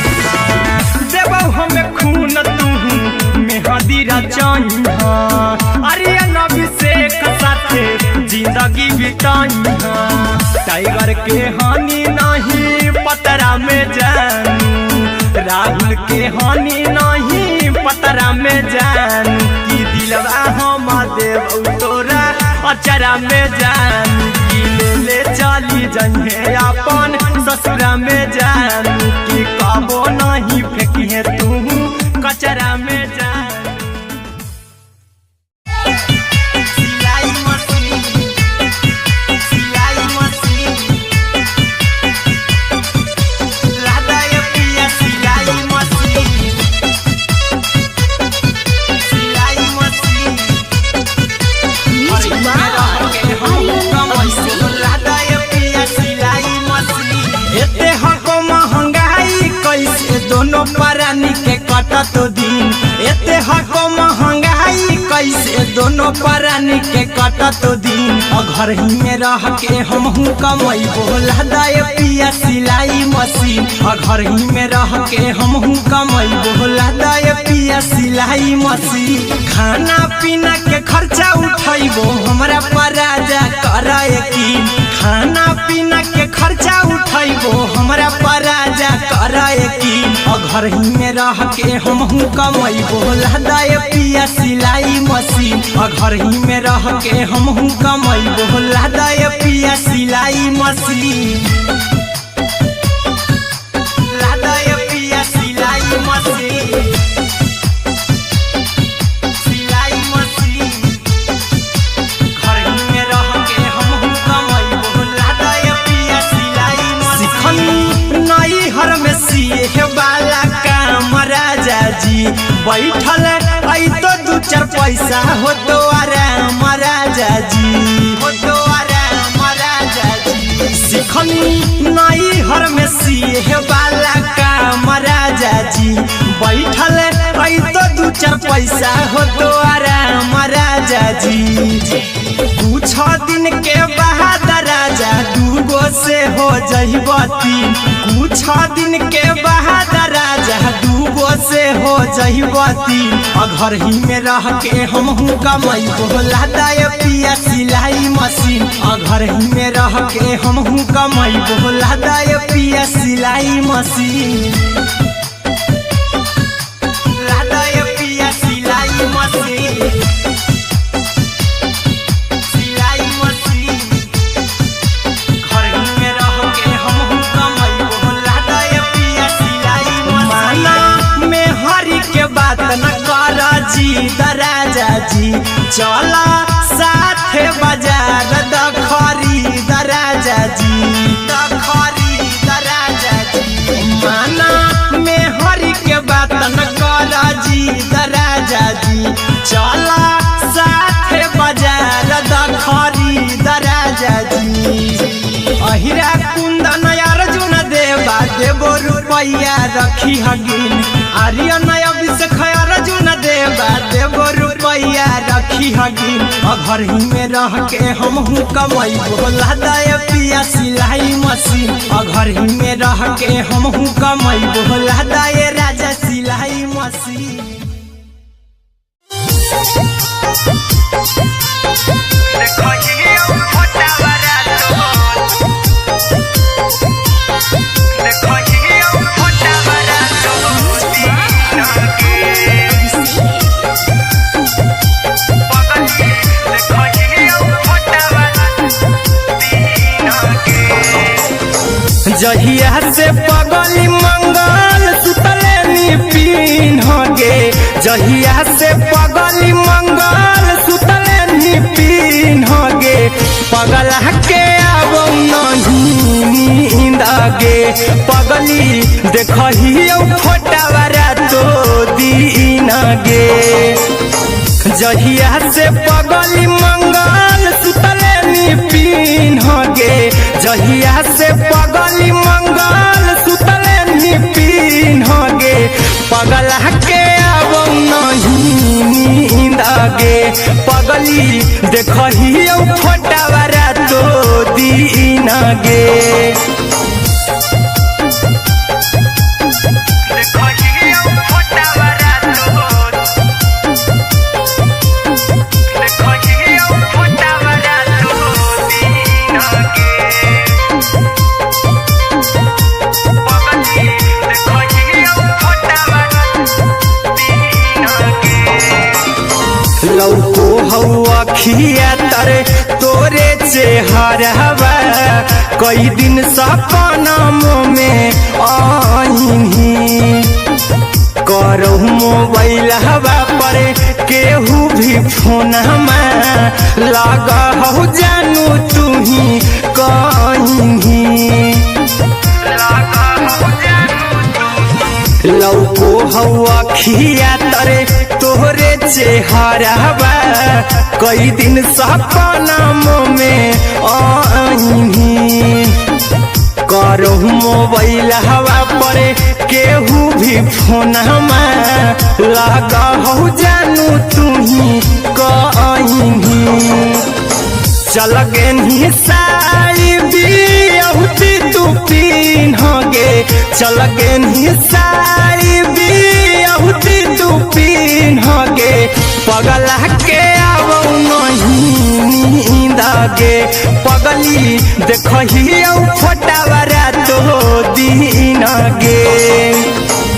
देबौ हमें खून तू मेहंदी रचाई अरिया नबी से साथे जिंदगी बिताई टाइगर के हानि नहीं पतरा में जानू राहुल के हानि नहीं पतरा में जानू की दिलवा हम देव तोरा अचरा में जानू की ले चली जइहे अपन ससुरा में जानू की कबो नहीं फेंकिहे तू कचरा में जानू दोनों परानी के कटत दिन एते हको महंगाई कैसे दोनों परानी के कटत दिन घर ही में रह के हमहू कमैबो लहदाय पिया सिलाई मशीन घर ही में रह के हमहू कमैबो लहदाय पिया सिलाई मशीन खाना पीना के खर्चा उठैबो हमरा पराजा कराए की खाना पीना के खर्चा उठैबो हमरा पराजा कराए की घर ही में रह के हमहू कमैबो लहदाय पिया सिलाई मशीन घर ही में रह के हमहू कमैबो लहदाय पिया सिलाई मशीन लहदाय पिया सिलाई मशीन सिलाई मशीन घर ही में रह के हमहू कमैबो लहदाय पिया सिलाई मशीन नई हर में सिए वाला काम राजा जी बैठल आई तो दू चार पैसा हो तो आराम राजा जी हो तो आराम राजा जी सिखनी नई हर में सिए वाला काम राजा जी बैठल आई तो दू चार पैसा हो तो आराम राजा जी कुछ दिन के बाद राजा दूगो से हो जहिबती कुछ दिन के बाद राजा दूगो से हो जहिबती घर ही में रह के हमहू कमैबो लहदाय पिया सिलाई मशीन घर ही में रह के हमहू कमैबो लहदाय पिया सिलाई मशीन लहदाय पिया सिलाई मशीन राजा जी चला साथे बाजार दखरी राजा जी दखरी राजा जी माना में हरी के बात न कर जी राजा जी चला साथे बाजार दखरी राजा जी अहिरा कुंदन अर्जुन देवा देबो रुपया रखी हगिन आर्यन अभिषेक अर्जुन देवा देबो रुपया रखी हगिन घर ही में रह के हमहू कमैबो लहदाय पिया सिलाई मशीन घर ही में रह के हमहू कमैबो लहदाय राजा सिलाई मशीन जहिया से पगली मंगल सुतले निपिन गे जहिया से पगली मंगल सुतले निपिन गे पगला के आबो नहीं नींद गे पगली देखहियो फोटावारा तो दीन गे जहिया से पगली मंगल सुतले निपिन गे जहिया से पगली मंगल सुतले निपिन गे पगला के आबो नहीं गे पगली देखही फोटावारा तो दीन गे लौको हवा खिया तरे तोरे चेहरावा कई दिन सपना में आईनी करहु मोबाइल हवा पर केहू भी फोन में लगा हो जानू तू ही कहीं लौको हवा खिया तरे तोहरे चेहरावा कई दिन सपना में आईनी करहु मोबाइल हवा पर केहू भी फोन में लगा हो जानू तू ही कहीं चल गे साड़ी बियहुती तू पिन्हगे चल गे साड़ी बियहुती तू पिन्हगे पगला के आवो नहीं नींद गे पगली देखही फोटावारा तो दीन गे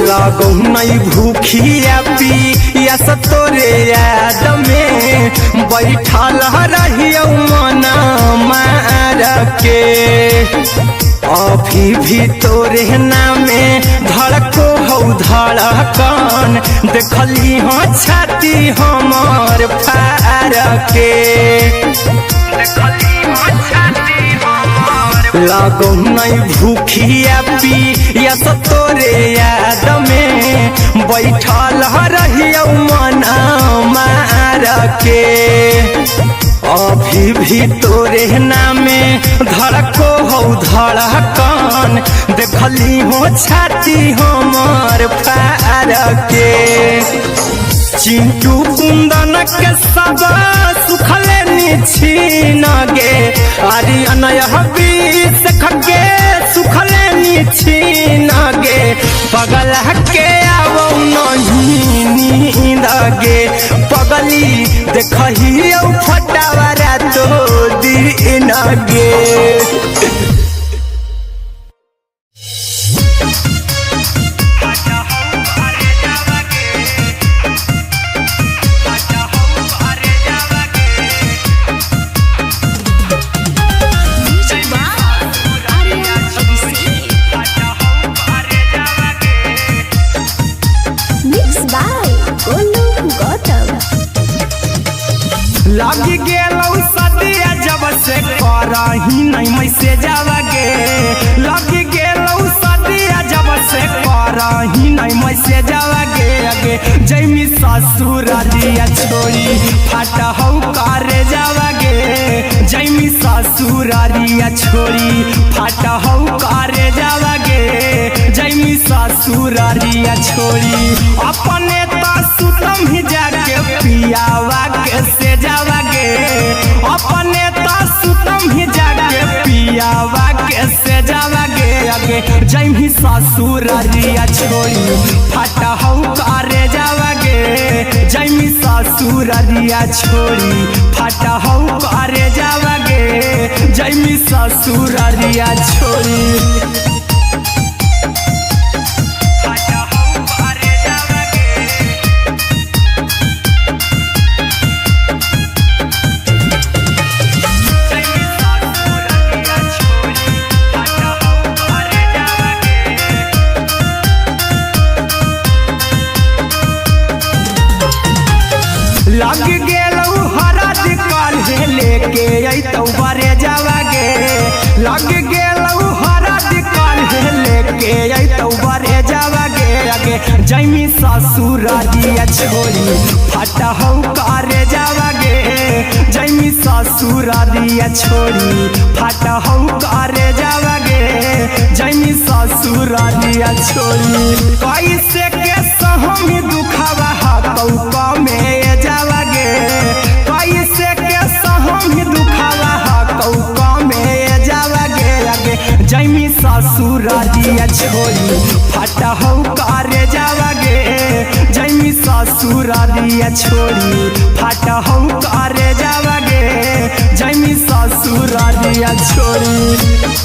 लागो नहीं भूखिया पिया तोरे याद में बैठल रहियो मना मार के अभी भी तोरे नामे धड़को हो धड़कन देखली हाँ छाती हमार फार के लागो नहीं भूखिया पिया तोरे याद में बैठल रहियो मना मार के अभी भी तोरे नामे धड़को हो धड़कन देखली हो छाती हमार फार के चिंटू कुंदन के सब सुखले निछीन गे आर्यन बीस खगे सुखले निछीन गे पगला के आवो नहीं नींद गे पगली देखही फटावारा तो दीन गे लगी गेलौ सदिया जब से करही नहीं मैसेज गे लगी गेलौ सदिया जब से करही नहीं मैसेज गे अगे जैमी ससुरारिया छोड़ी फाटा हौ करे जावा गे जैमी ससुरारिया छोड़ी फाटा हौ करे जावा गे जैमी ससुरारिया छोड़ी अपने तो सुतम ही जाके पियावा के से जावा गे अपने तो सुतम ही जाके पियावा के से जावा गे अगे जैमी ससुरारिया छोड़ी फाटा हौ करे जावा गे जैमी ससुरारिया छोड़ी फाटा हौ करे जावा गे जैमी ससुरारिया छोड़ी लग गेलौ हरद काल्हे लेके अइतौ बरे जावा गे लग गेलौ हरद जैमी ससुरारिया छोड़ी फटा हौ करे जावागे जैमी ससुरारिया छोड़ी फटा हौ करे जावागे जैमी ससुरारिया छोड़ी कैसे के सहमी दुखावा हकौ में जावागे कैसे के सहमी दुखावा हकौ में जावागे लगे जैमी ससुरारिया छोड़ी फटा हौ करे जावागे जैमी ससुरारिया छोड़ी फटा हौ करे जावागे जैमी ससुरारिया छोड़ी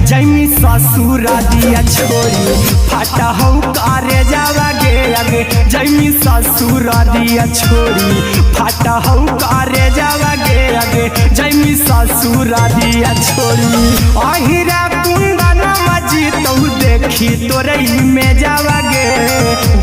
जैमी ससुरारिया छोड़ी फटा हौ करे जावागे आगे जैमी ससुरारिया छोड़ी फटा हौ करे जावागे आगे जैमी ससुरारिया छोड़ी अहिरा कुंदन मजी तो देखी तोरई में जावागे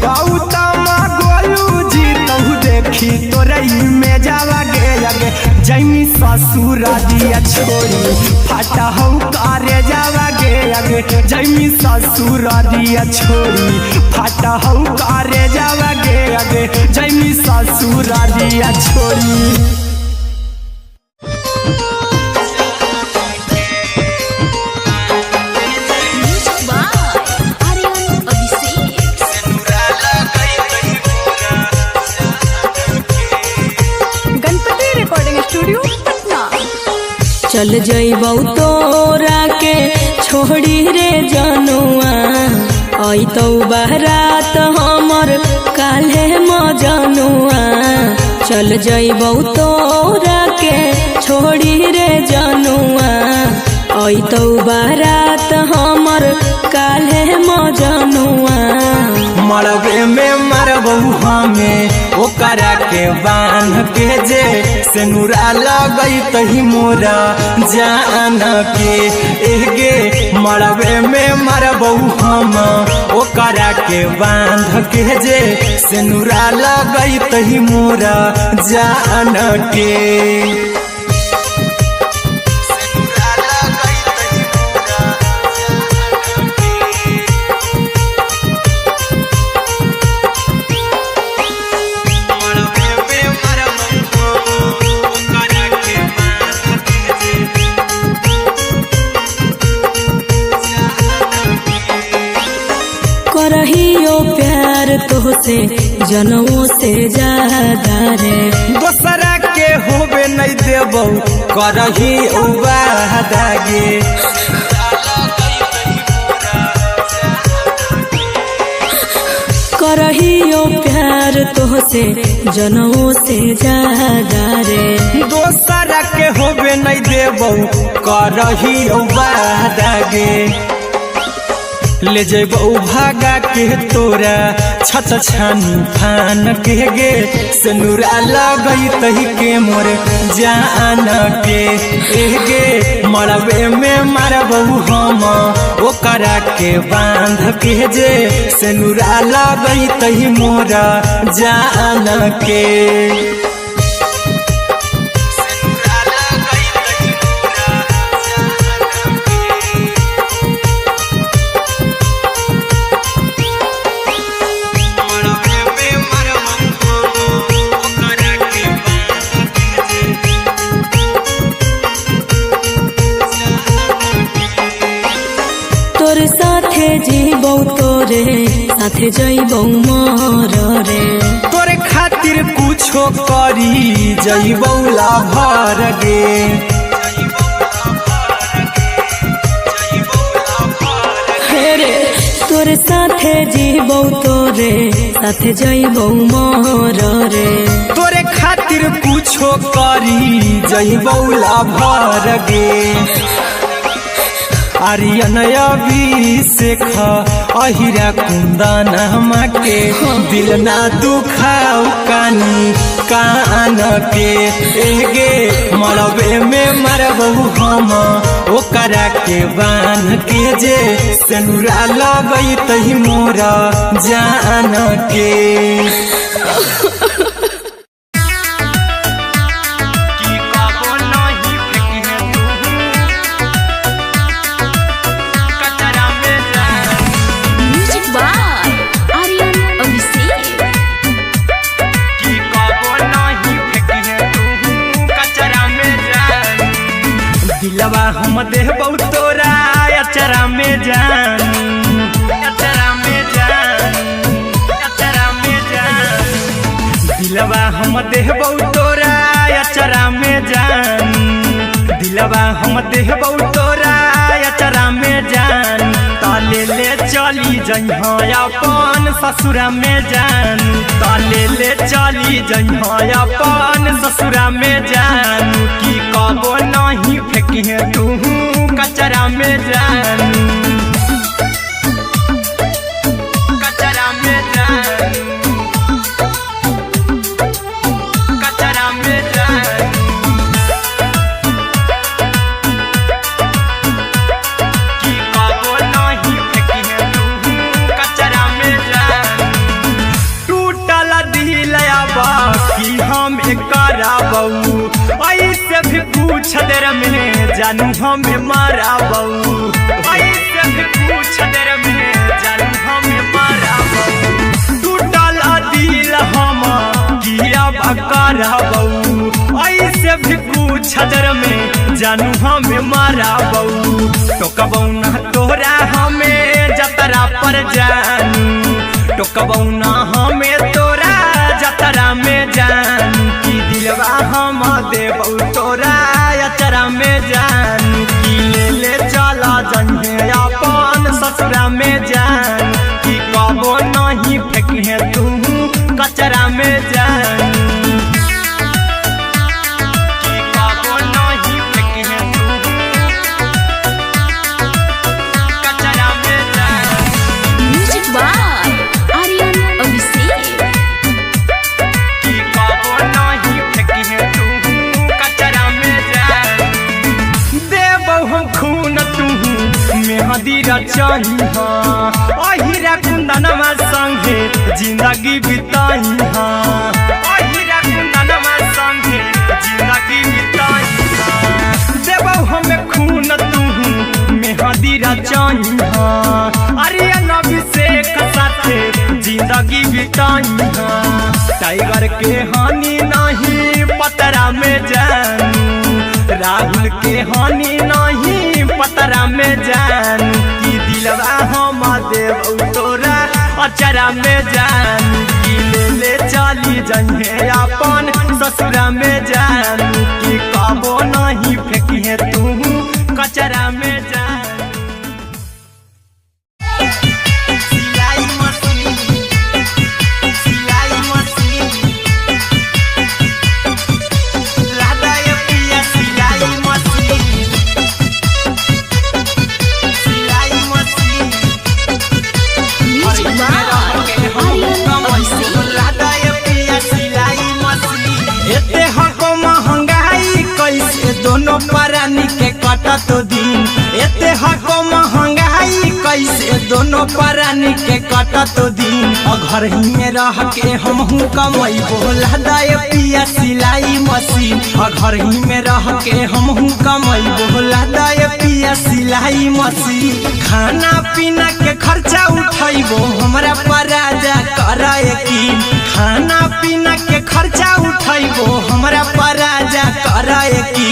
गौतम गोलू जी तो देखी तोरई में जावागे आगे जैमी ससुरारिया छोड़ी फटा हौ करे जावागे आगे जैमी ससुरारिया छोड़ी फटा हौ करे जावागे आगे जैमी ससुरारिया छोड़ी चल जइबौ तोरा के छोड़ी रे जनुआ अइतौ बारात हमर काल्हे मजनुआ चल जइबौ तोरा के छोड़ी रे जनुआ अइतौ बारात हमर काल्हे मजनुआ मरबे में मरबौ हमें ओकरा के बांध के जे सेनुरा लगई तही मोरा जान के एगे मरबे में मरबौ हम ओकरा के बांध के जे सेनुरा लगई तही मोरा जान के करहियो प्यार तोहसे जनमों से ज्यादा रे दोसरा के होबे नहीं देबौ करही उबादागे करहियो प्यार तोहसे जनमों से ज्यादा रे दोसरा के होबे नहीं देबौ करही उबादागे ले जेबौ भागा के तोरा छत छानी फान के गे सेनुरा लगई तही के मोर जान के एगे मरबे में मरबौ हम ओकरा के बांध के जे सेनुरा लगई तही मोरा जान के तोरे साथे जीबौ तोरे साथे जइबौ मर रे तोरे खातिर कुछो करी जइबौ लाभर गे रे तोरे साथे जीबौ तोरे साथे जइबौ मर रे तोरे खातिर कुछो करी जइबौ लाभर गे आर्यन अभिषेक अहिरा कुंदन के दिल ना दुखाऊ कानी कान के एगे मरबे में मरबहू हम ओकरा के बान के जे सेनुरा लगई तही मोरा जान के दिलवा हम देबौ तोरा अचरा में जान अचरा में जान अचरा में जान दिलवा हम देबौ तोरा अचरा में जान दिलवा हम देबौ तोरा अचरा में जान ताले ले चली जइहा अपन ससुरा में जान ताले ले चली जइहा अपन ससुरा में जान की कबो नहीं फेंकिहे तू कचरा में जान कचरा में जान कचरा में जान की कबो नहीं फेंकिहे तू कचरा में जान टूटल दिल बाकी हम कराबू ऐसे भी पूछ देर में जानू हमें माराबू ऐसे भी पूछ देर में जानू हमें माराबू टूटल दिल हम किया कराबू ऐसे भी पूछ देर में जानू हमें माराबू टोकबौ ना तोरा हमें जतरा पर जानू टोकबौ ना हमें तोरा जतरा में जान की दिलवा हम देबौ तोरा अचरा में जान की ले चला जइहे अपन ससुरा में जान की कबो नहीं फेंकिहे तू कचरा में जान की कबो नहीं फेंकिहे तू कचरा में जान म्यूजिक बाय आर्यन अभिषेक की कबो नहीं फेंकिहे तू कचरा में जान देबौ हम खून तू मेहदी रचइहा अहिरा कुंदनमा संगे जिंदगी बिताइहा अहिरा कुंदनमा संगे जिंदगी बिताइहा देबौ हम खून तू मेहदी रचइहा आर्यन अभिषेक साथे जिंदगी बिताइहा टाइगर के हानि नहीं पतरा में जानू राहुल के हानि नहीं पतरा में जान की दिलवा हम देबौ तोरा अचरा में जान की ले चली जइहे अपन ससुरा में जान की कबो नहीं फेंकिहे तू कचरा में जान दोनों परानी के कटा तो दिन एते हको महंगाई कैसे दोनों परानी के कटा तो दिन घर ही में रह के हमहू कमाई बोला दाए पिया सिलाई मशीन घर ही में रह के हमहू कमाई बोला दाए पिया सिलाई मशीन खाना पीना के खर्चा उठाइबो हमरा पराजा कराए की खाना पीना के खर्चा उठाइबो हमरा पराजा कराए की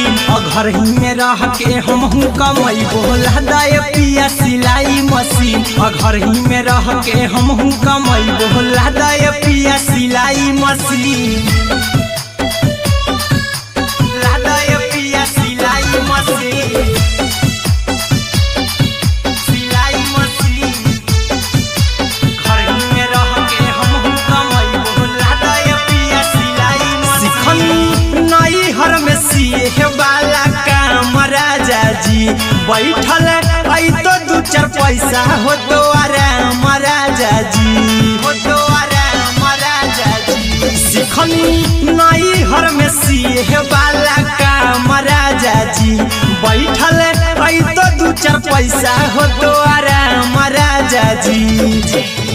घर ही में रह के हमहू कमाई बोला दाए पिया सिलाई मशीन घर ही में रह के हमहू कमाई बोला दाए पिया सिलाई मशीन लादाए पिया सिलाई मशीन सिलाई मशीन घर ही में रह के हमहू कमाई बोला दाए पिया सिलाई मशीन नई हर में सिए वाला काम राजा जी बैठल चार पैसा हो तो आराम राजा जी, हो तो आराम राजा जी। सिखनी नई हर में सिए वाला काम राजा जी, बैठल आई तो दू चार पैसा हो तो आराम राजा जी।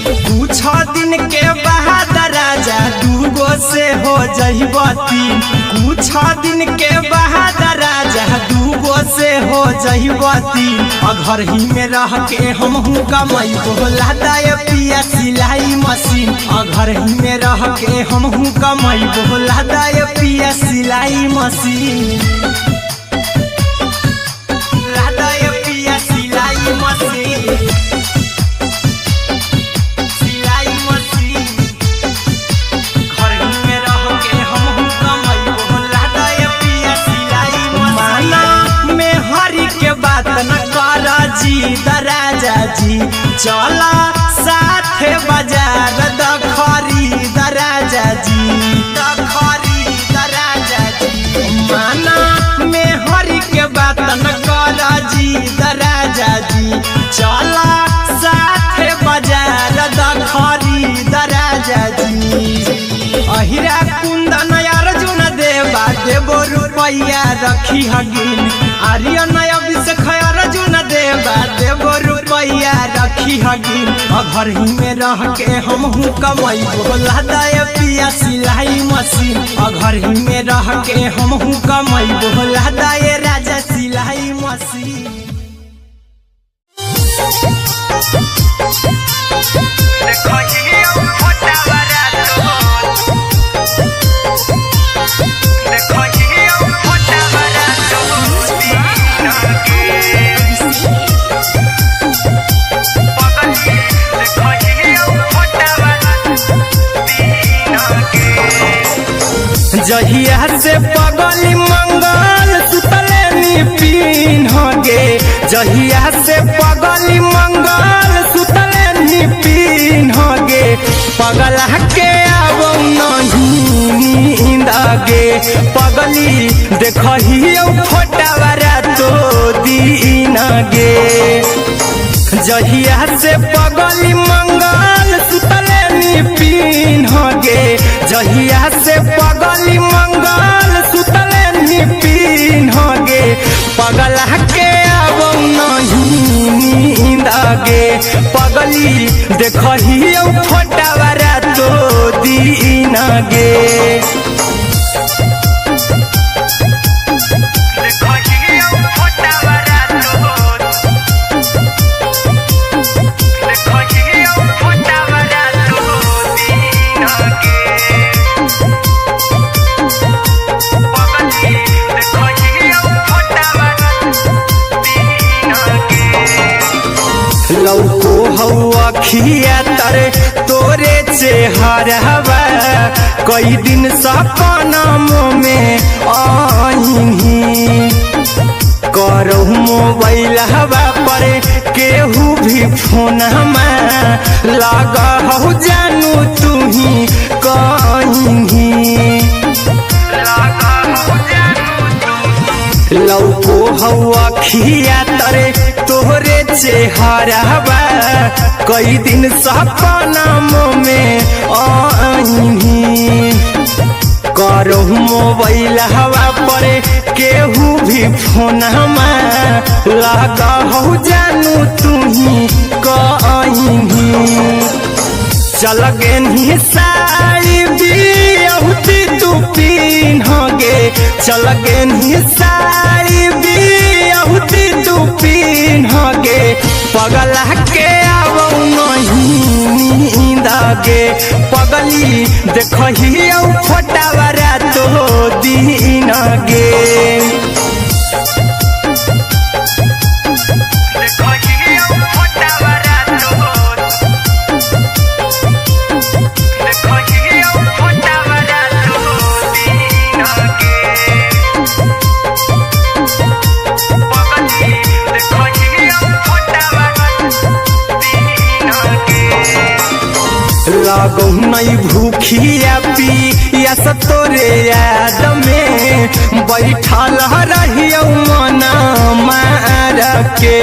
कुछ दिन के बाद राजा दूगो से हो जहिबती, कुछ दिन के बाद राजा दूगो से हो जहिबती। घर ही में रह के हमहू कमाई बोला दाय पिया सिलाई मशीन, घर ही में रह के हमहू कमाई बोला दाय पिया सिलाई मशीन, लादाय पिया सिलाई मशीन, सिलाई मशीन। घर ही में रह के हमहू कमाई बोला दाय पिया सिलाई मशीन। माना में हरी के बात न कर जी दराजा जी, चला साथे बाजार द खरीद राजा जी, द खरीद राजा जी। माना में हरी के बात न कर जी दराजा जी, चला साथे बाजार द खरीद राजा जी। अहिरा कुंदन अर्जुन देवा देवो रुपया रखी हगिन, आर्यन अभिषेक अर्जुन देवा देवो रुपया रखी हगिन। घर ही में रह के हमहू कमाई बोला दाय पिया सिलाई मशीन, घर ही में रह के हमहू कमाई बोला दाय राजा सिलाई मशीन। जहिया से पगली मंगल सुतले निपिन गे, जहिया से पगली मंगल सुतले निपिन गे। पगला के अब नहीं नींद गे, पगली देखही फोटावारा तो दीन गे। जहिया से पगली मंगल सुतले निपिन गे, जहिया से पगली मंगल सुतले निपिन गे। पगला के अब नहीं नींद गे, पगली देखही फोटावारा तो दीन गे। लौको हवा खिया तरे तोरे चेहरावा, कई दिन सपनों में आईनी। करहु मोबाइल हवा पर केहू भी फोन लगा हो जानू तू ही कहीं। लौको हवा खिया तरे तोहरे चेहरावा, कई दिन सपनों में आईनी। करहु मोबाइल हवा पर केहू भी फोन लगा हो जानू तू ही कहीं। चल गे साड़ी बियहुती तू पीन गे, चल गे साड़ी बियहुती तू पीन गे। पगला के अब नहीं नींद गे, पगली देखही फोटावारा तो दीन गे। लागो नहीं भूखिया पिया तोरे याद में बैठल रहियो मना मार के।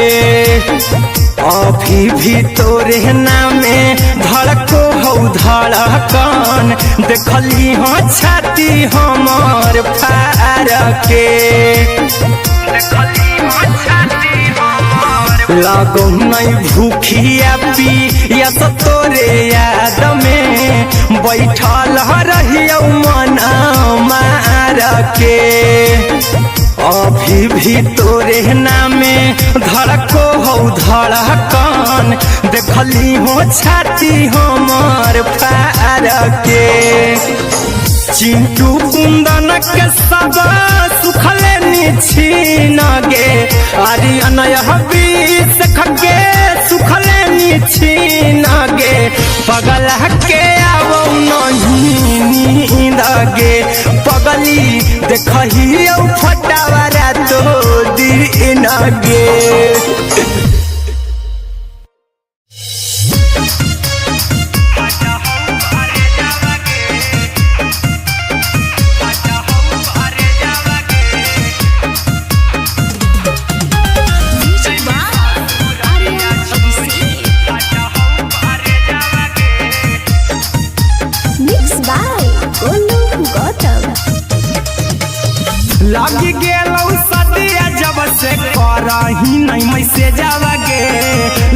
अभी भी तोरे नामे धड़को हौ धड़कन देखली हो छाती हमर फार के लागो नहीं भूखिया पिया तोरे याद में बैठल रहियो मन मार के अभी भी तोरे नामे धड़को हौ धड़कन देखली हो छाती हमर फार के चिंटू कुंदन के सब सुखले निछीन गे आर्यन हबीस खगे सुखले निछीन गे पगल के आवो नहीं नींद गे पगली देखही फटावरा तो दिन गे लगी गेलौ सदिया जब से करही नहीं मैसेज गे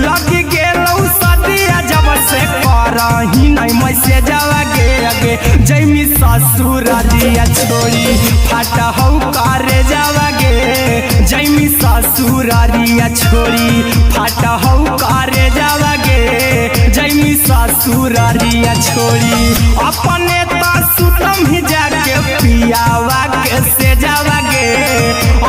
लगी गेलौ सदिया जब से करही नहीं मैसेज गे अगे जैमी ससुर दिया छोड़ी फाटा हौ करे जावा गे जैमी ससुर दिया छोड़ी फाटा हौ करे जावा गे जैमी ससुर दिया छोड़ी अपने तो सुतम ही जाके पियावा के से जावा गे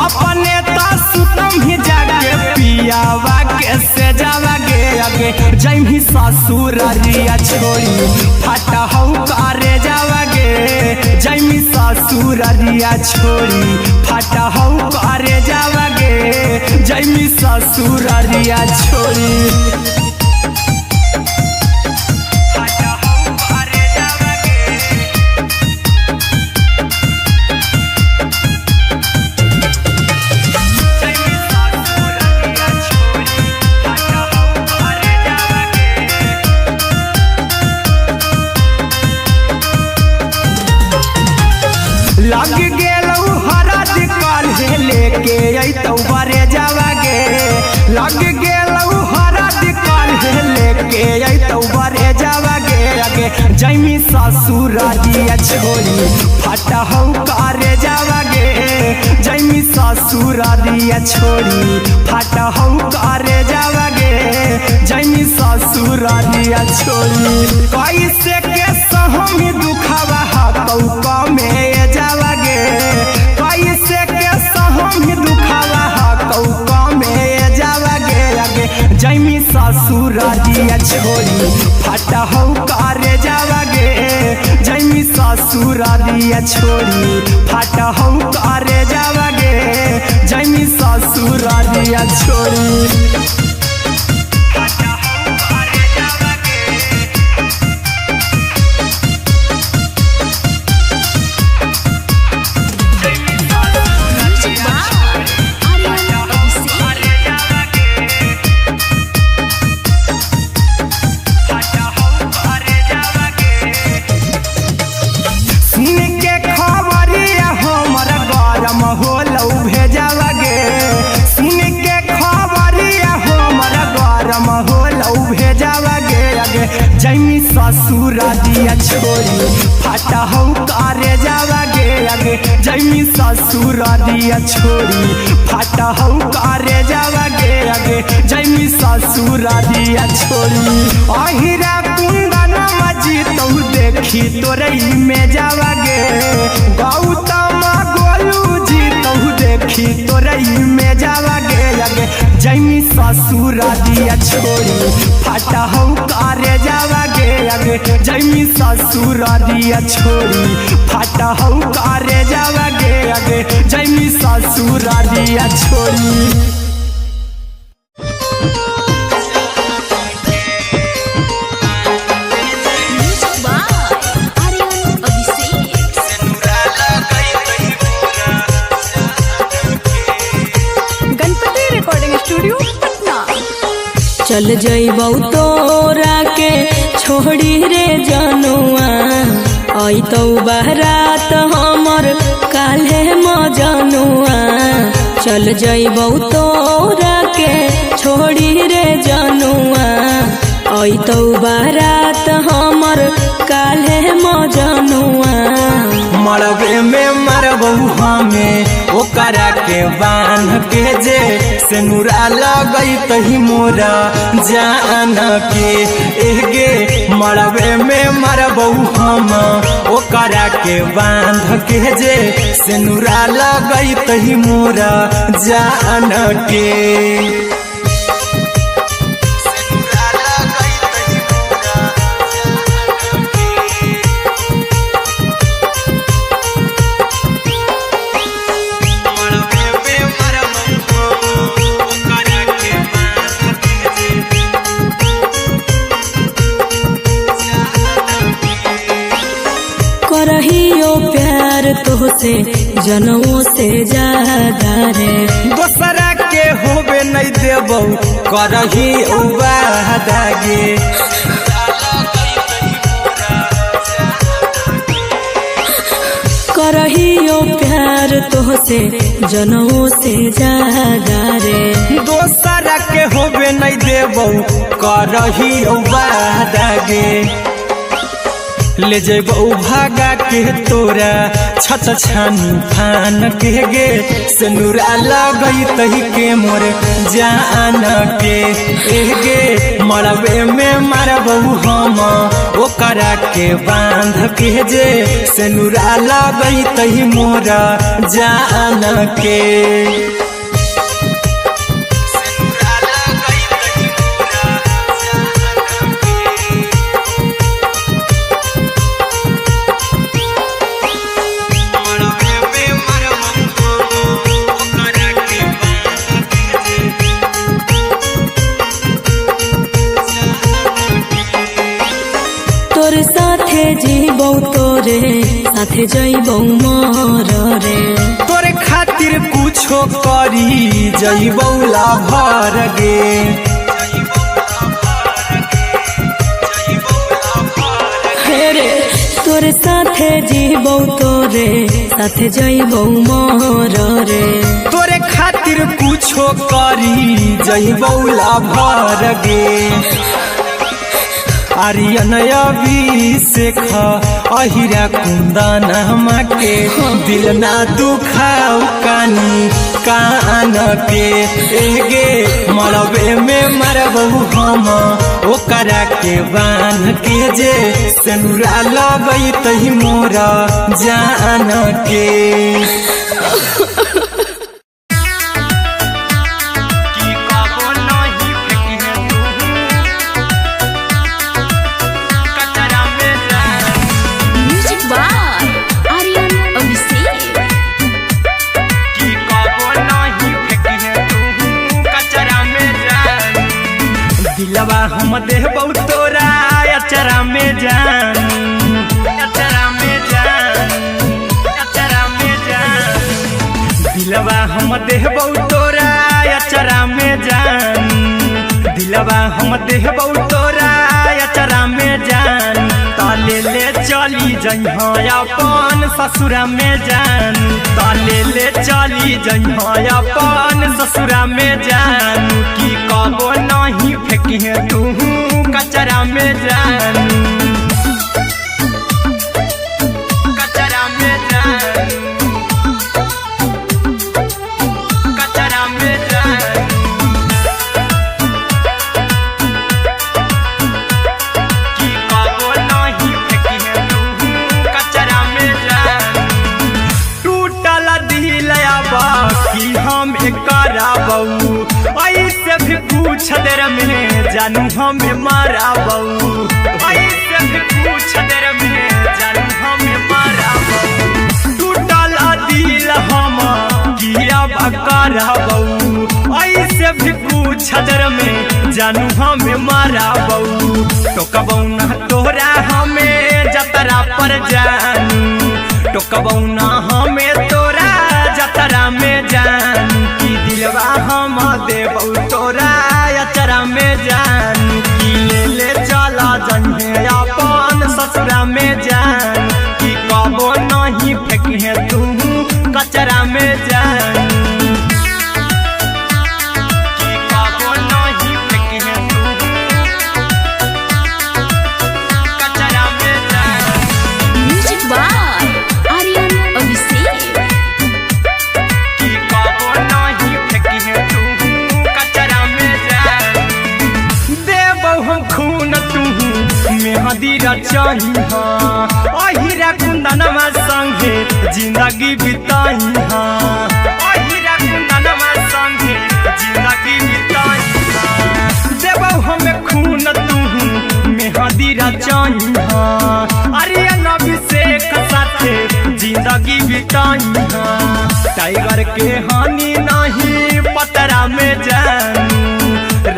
अपने तो सुतम ही जाके पियावा के से जावा गे अगे जैमी ससुर दिया छोड़ी फाटा हौ करे जावा गे जैमी ससुर दिया छोड़ी फाटा हौ करे जावा गे जैमी ससुर दिया छोड़ी लग गेलौ हरद काल्हे लेके अइतौ बरे जावा गे लग गेलौ हरद काल्हे लेके अइतौ बरे जावा गे अगे जैमी ससुर दिया छोड़ी फाटा हौ करे जावा गे जैमी ससुर दिया छोड़ी फाटा हौ करे जावा गे जैमी ससुर दिया छोड़ी कैसे के सहमी दुखावा हकौ में जावा गे कैसे के सहमी दुखावा हकौ में जावा गे अगे जैमी ससुर दिया छोड़ी फाटा हौ करे जावा गे जैमी ससुर दिया छोड़ी फाटा हौ करे जावा गे जैमी ससुर दिया छोड़ी जैमी ससुर दिया छोड़ी फाटा हौ करे जावा गे अगे जैमी ससुर दिया छोड़ी फाटा हौ करे जावा गे अगे जैमी ससुर दिया छोड़ी अहिरा कुंदन मजी तौ देखी तोरे में जावा गे गौतम गोलू जी तौ देखी तोरे में जावा गे अगे जैमी ससुर दिया छोड़ी फाटा हौ करे जावा गे अगे जैमी ससुर दिया छोड़ी फाटा हौ करे जावा गे अगे जैमी ससुर दिया छोड़ी चल जइबौ तोरा के छोड़ी रे जनुआ अइतौ बारात हमर काल्हे मजनुआ चल जइबौ तोरा के छोड़ी रे जनुआ अइतौ बारात हमर काल्हे मजनुआ मरबे में मरबौ हमें ओकरा के बांध के जे सिनुरा लगैतहि मोरा जान के एगे मरबे में मरबौ हम ओकरा के बांध के जे सिनुरा लगैतहि मोरा जान के करहियो प्यार तोहसे जनमों से ज्यादा रे दोसरा के होबे नहीं देबौ करही वादा गे करहियो प्यार तोहसे जनमों से ज्यादा रे दोसरा के होबे नहीं देबौ करही वादा गे ले जेबौ भागा के तोरा छत छानी फान के गे सिनुरा लगैतहि के मोर जान के एगे मरबे में मरबौ हम ओकरा के बांध के जे सिनुरा लगैतहि मोरा जान के तोरे साथे जीबौ तोरे साथे जइबौ मर रे तोरे खातिर कुछो करी जइबौ लाभर गे रे तोरे साथे जीबौ तोरे साथे जइबौ मर रे तोरे खातिर कुछो करी जइबौ लाभर गे आर्यन अभिषेक अहिरा कुंदन के दिल ना दुखाऊ कानी कान के एगे मरबे में मरबौ हम ओकरा के बांध के जे सिनुरा लगैतहि मोरा जान के दिलवा हम देबौ तोरा अचरा में जान अचरा में जान अचरा में जान दिलवा हम देबौ तोरा अचरा में जान दिलवा हम देबौ तोरा अचरा में जान ताले ले चली जइहा अपन ससुरा में जान ताले ले चली जइहा अपन ससुरा में जान की कबो नहीं फेंके तू कचरा में जान कचरा में जान कचरा में जान की कबो नहीं फेंके तू कचरा में जान टूटल दिल बाकी हम कराबौ ऐसे भी कुछ देर में जानू हमें माराबौ ऐसे भी कुछ देर में जानू हमें माराबौ टूटल दिल हम किया कराबौ ऐसे भी कुछ देर में जानू हमें माराबौ टोकबौ ना तोरा हमें जतरा पर जानू टोकबौ ना हमें तोरा जतरा में जानू की दिलवा हम देबौ तोरा अचरा में जान मेहंदी रचाई अहिरा कुंदनमा संगे जिंदगी बिताई अहिरा कुंदनमा संगे जिंदगी बिताई देबौ हमें खून तू मेहंदी रचाई अरे नबी से साथे जिंदगी बिताई टाइगर के हानि नहीं पतरा में जानू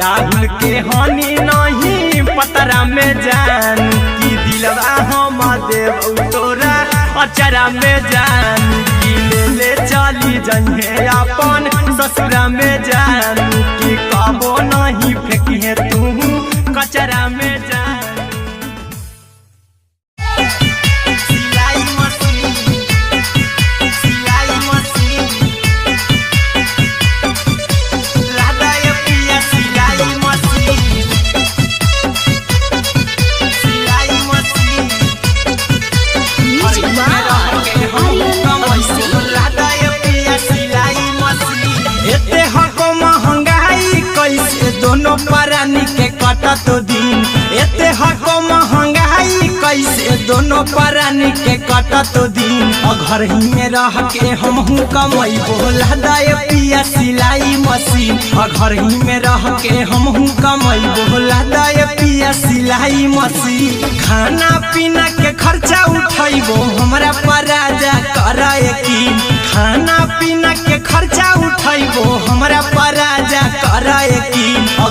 राहुल के हानि नहीं पतरा में जानू की दिलवा हम देव तोरा अचरा में जानू की ले चली जइहे अपन ससुरा में जानू की कबो नहीं फेंकिए तू कचरा में जानू दोनों परानी के कटा तो दिन एते हको महंगाई कैसे दोनों परानी के कटा तो दिन घर ही में रह के हम कमाई बोला दाय पिया सिलाई मशीन घर ही में रह के हम कमाई बोला दाय पिया सिलाई मशीन खाना पीना के खर्चा उठाइबो हमरा पराजा कराए की खाना पीना के खर्चा उठाइबो हमरा पराजा कराए की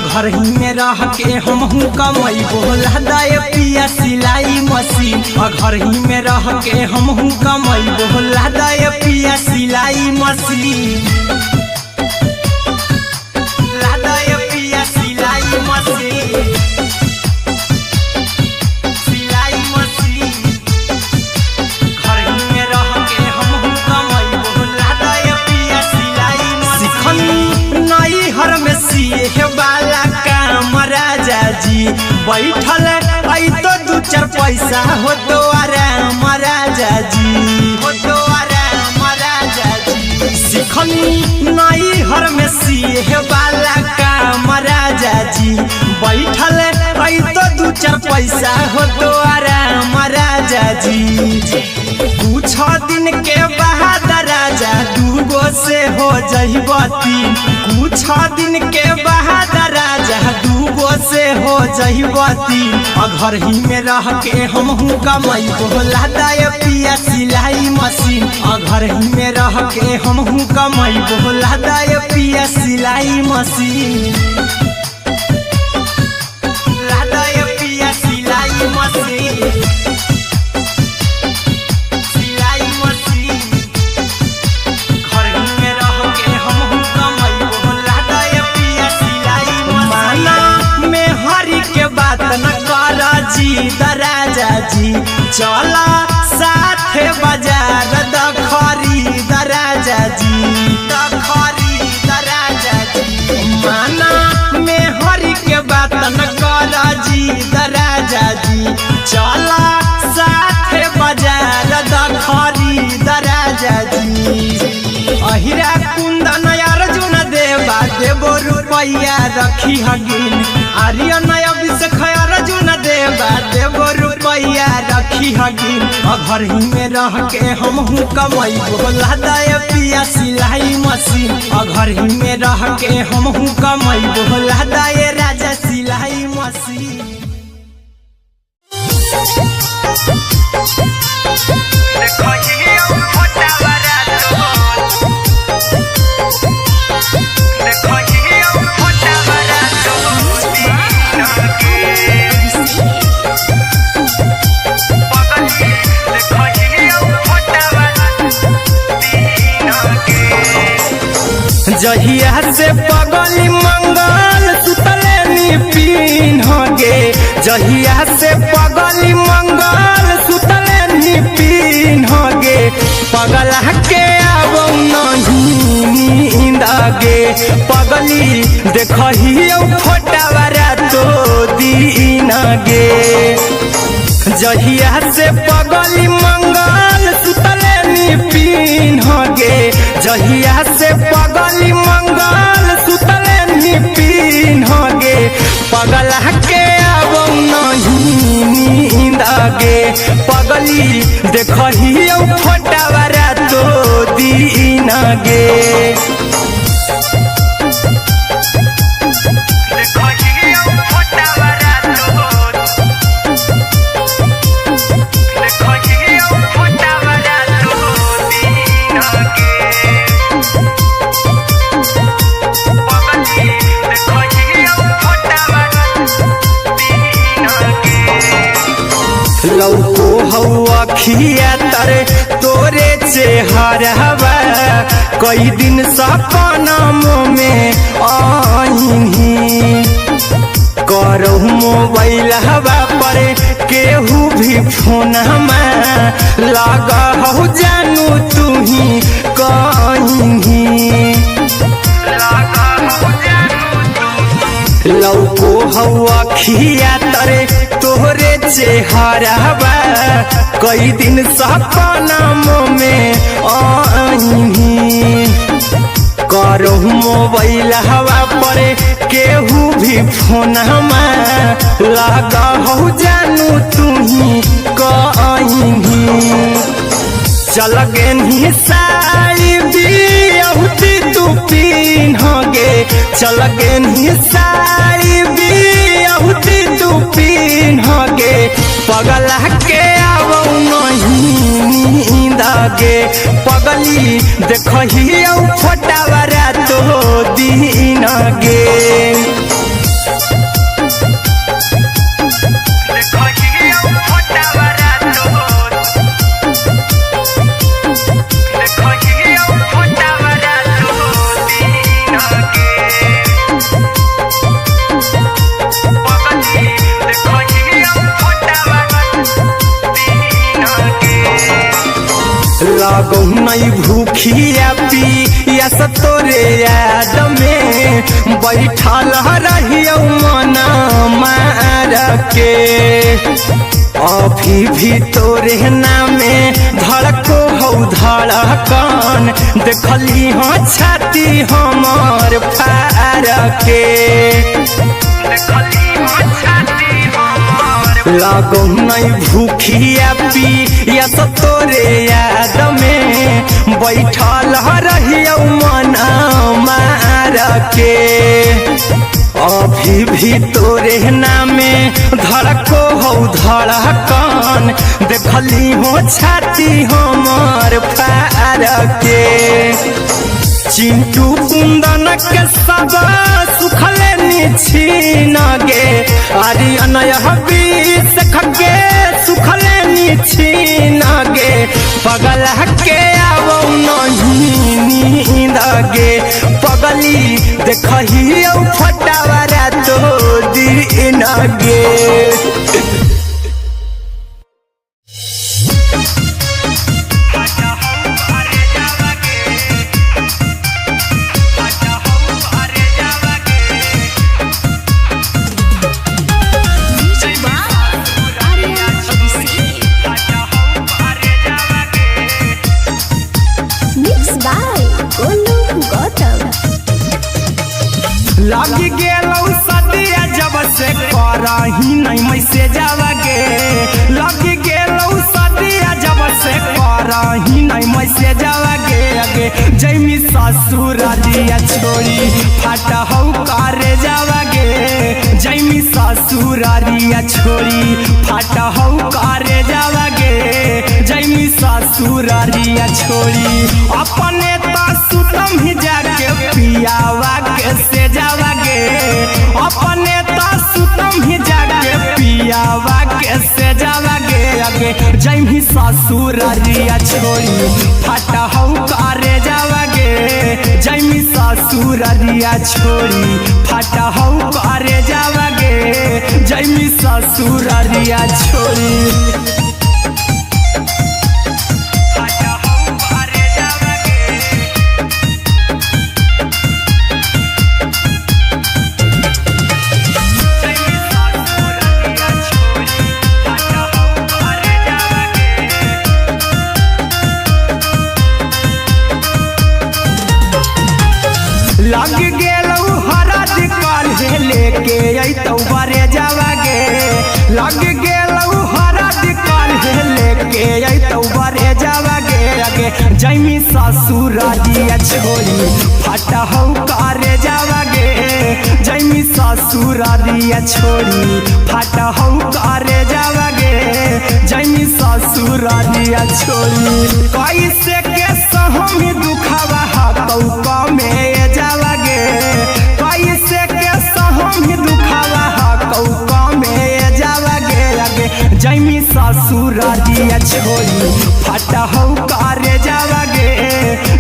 घर ही में रह के हम कमाई बोला दाय पिया सिलाई मशीन घर ही में रह के हम कमाई बोला दाय पिया सिलाई मशीन लादाय पिया सिलाई मशीन सिलाई मशीन घर ही में रह के हम कमाई बोला दाय पिया सिलाई मशीन नई हर में सिए वाला काम राजा जी बैठल आई तो दू चार पैसा हो तो आराम राजा जी हो तो आराम राजा जी सिखनी नई हर में सिए वाला काम राजा जी बैठल आई तो दू चार पैसा हो तो आराम राजा जी कुछ दिन के बाद राजा दूगो से हो जहिबती कुछ दिन के बाद राजा दूगो से हो जहिबती घर ही में रह के हम कमाई बोला दाय पिया सिलाई मशीन घर ही में रह के हम कमाई बोला दाय पिया सिलाई मशीन लादाय पिया सिलाई मशीन राजा जी चला साथे बाजार दखरी राजा जी दखरी राजा जी माना में हरी के बात न कर जी राजा जी चला साथे बाजार दखरी राजा जी अहिरा कुंदन अर्जुन देवा देवो रुपया रखी हगिन आर्यन अभिषेक अर्जुन देवा देवो रुपया रखी हगिन घर ही में रह के हम कमाई बोला दाय पिया सिलाई मशीन घर ही में रह के हम कमाई बोला दाय राजा सिलाई मशीन जहिया से पगली मंगल सुतले निपिन गे जहिया से पगली मंगल सुतले निपिन गे पगला के आबो नहीं नींद गे पगली देखहियो फोटावारा तो दीन गे जहिया से पगली मंगल सुतले निपिन गे जहिया से पगली मंगल सुतले निपिन गे पगला के आबो नहीं नींद पगली देखही फोटावारा तो दीन गे लौको हवा खिया तर तोरे चेहरवा कई दिन सपनम में आईनी करहु मोबाइल हवा पर केहू भी फोन लगा हो जानू तू ही कहीं लौको हवा खिया तरे तोहरे चेहरवा कई दिन सपनम में आईनी करहु मोबाइल हवा पर केहू भी फोन लगा हो जानू तू ही कहीं चल गेनी साड़ी बियहुती तू पिन्हगे चल गेनी साड़ी बियहुती तू पिन्हगे पगला के आवौ नहीं नींदगे पगली देखही फोटावारा तो दीन गे लागौ नहीं भूखिया पिया तोरे याद में बैठल रहियो मना मार के अभी भी तोरे नामे धड़को हो धड़कन देखली हाँ छाती हमार फार के लागौ नहीं भूखिया पिया तोरे याद में बैठल रहियो मना मार के अभी भी तोरे नामे धड़को हो धड़कन देखली हो छाती हमार फार के चिंटू कुंदन के सब सुखले निछीन गे आर्यन बीस खगे सुखले निछीन गे पगला के आवौ नहीं नींद गे पगली देखही फोटावारा तो दीन गे लग गेलौ सदिया जब से करही नहीं मैसेजवा गे लग गेलौ सदिया जब से करही नहीं मैसेजवा गे अगे जैमी ससुरारिया छोड़ी फाटा हौ करे जावा गे जैमी ससुरारिया छोड़ी फाटा हौ करे जावा गे जैमी ससुरारिया छोड़ी अपने तो सुतम ही जाके पियावा के से जावा गे अपने तो सुतम ही जाके पियावा के से जावा गे अगे जैमी ससुरारिया छोड़ी फाटा हौ करे जावा गे जैमी ससुरारिया छोड़ी फाटा हौ करे जावा गे जैमी ससुरारिया छोड़ी लग गेलौ हरद काल्हे लेके अइतौ बरे जावा गे लग गेलौ हरद काल्हे लेके आगे जैमी ससुरारिया छोड़ी फटा हो करे जावागे जैमी ससुरारिया छोड़ी फटा हो करे जावागे जैमी ससुरारिया छोड़ी कैसे के सहमी दुखावा हकौका में जावागे कैसे के सहमी दुखावा हकौका में जावागे आगे जैमी ससुरारिया छोड़ी फटा हो करे जावागे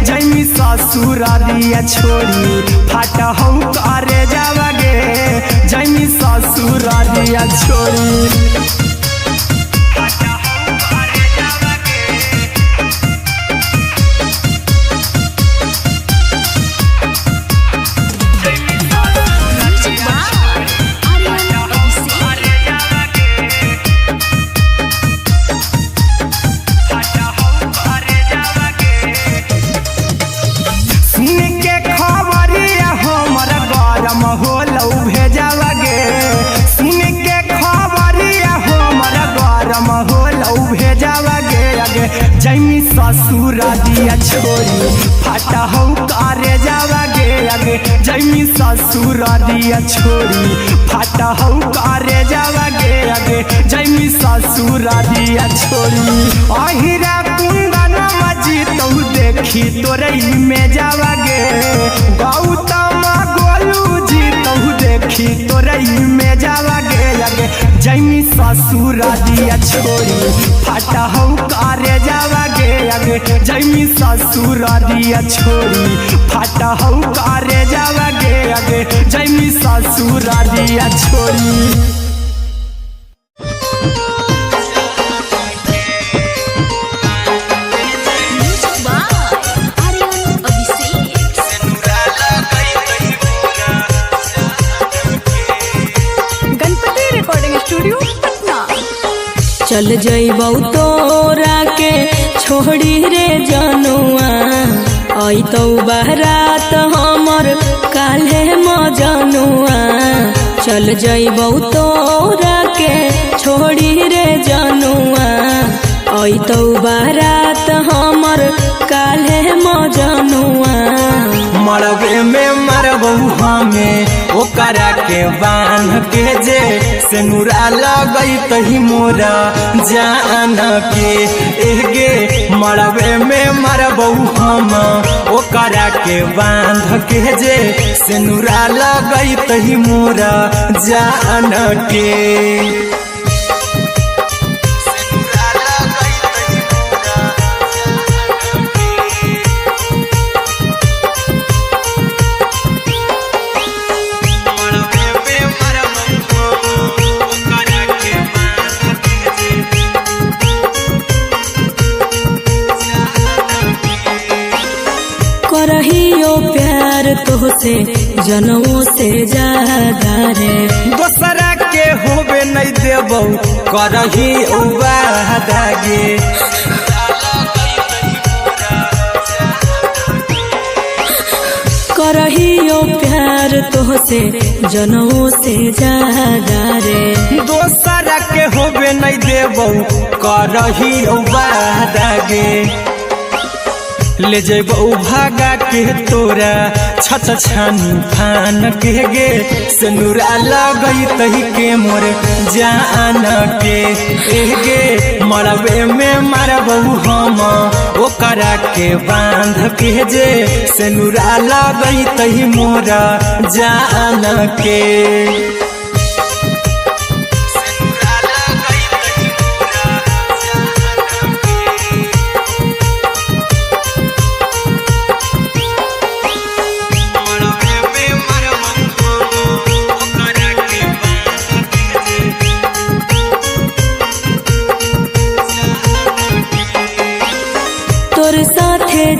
जैमी ससुरारिया छोड़ी फटा हो करे जावागे जैमी ससुरारिया छोड़ी जैमी ससुरारिया छोड़ी फटा हो करे जावागे आगे जैमी ससुरारिया छोड़ी फटा हो करे जावागे आगे जैमी ससुरारिया छोड़ी अहिरा कुंदन मजी तो देखी तोरई में जावागे गौतम गोलू जी तो देखी तोरई में जावागे आगे जैमी ससुरारिया छोड़ी फटा हो करे जावागे आगे जैमी ससुरारिया छोड़ी फटा हो करे जावागे आगे जैमी ससुरारिया छोड़ी चल जइबौ तोरा के छोड़ी रे जनुआ अइतौ बारात हमर काल्हे मजनुआ चल जइबौ तोरा के छोड़ी रे जनुआ अइतौ बारात हमर काल्हे मजनुआ मरबे में मरबौ हमें ओकरा के बांध के जे सेनुरा लगई तही मोरा जान के एगे मरबे में मरबौ हम ओकरा के बांध के जे सेनुरा लगई तही मोरा जान के करहियो प्यार तोहसे जनमों से ज्यादा रे दोसरा के होबे नहीं देबौ करही उबादागे करहियो प्यार तोहसे जनमों से ज्यादा रे दोसरा के होबे नहीं देबौ करही उबादागे ले जेबौ भागा के तोरा छत छानी फान के गे सेनुरा लगई तही के मोर जान के एगे मरबे में मरबौ हम ओकरा के बांध के जे सेनुरा लगई तही मोरा जान के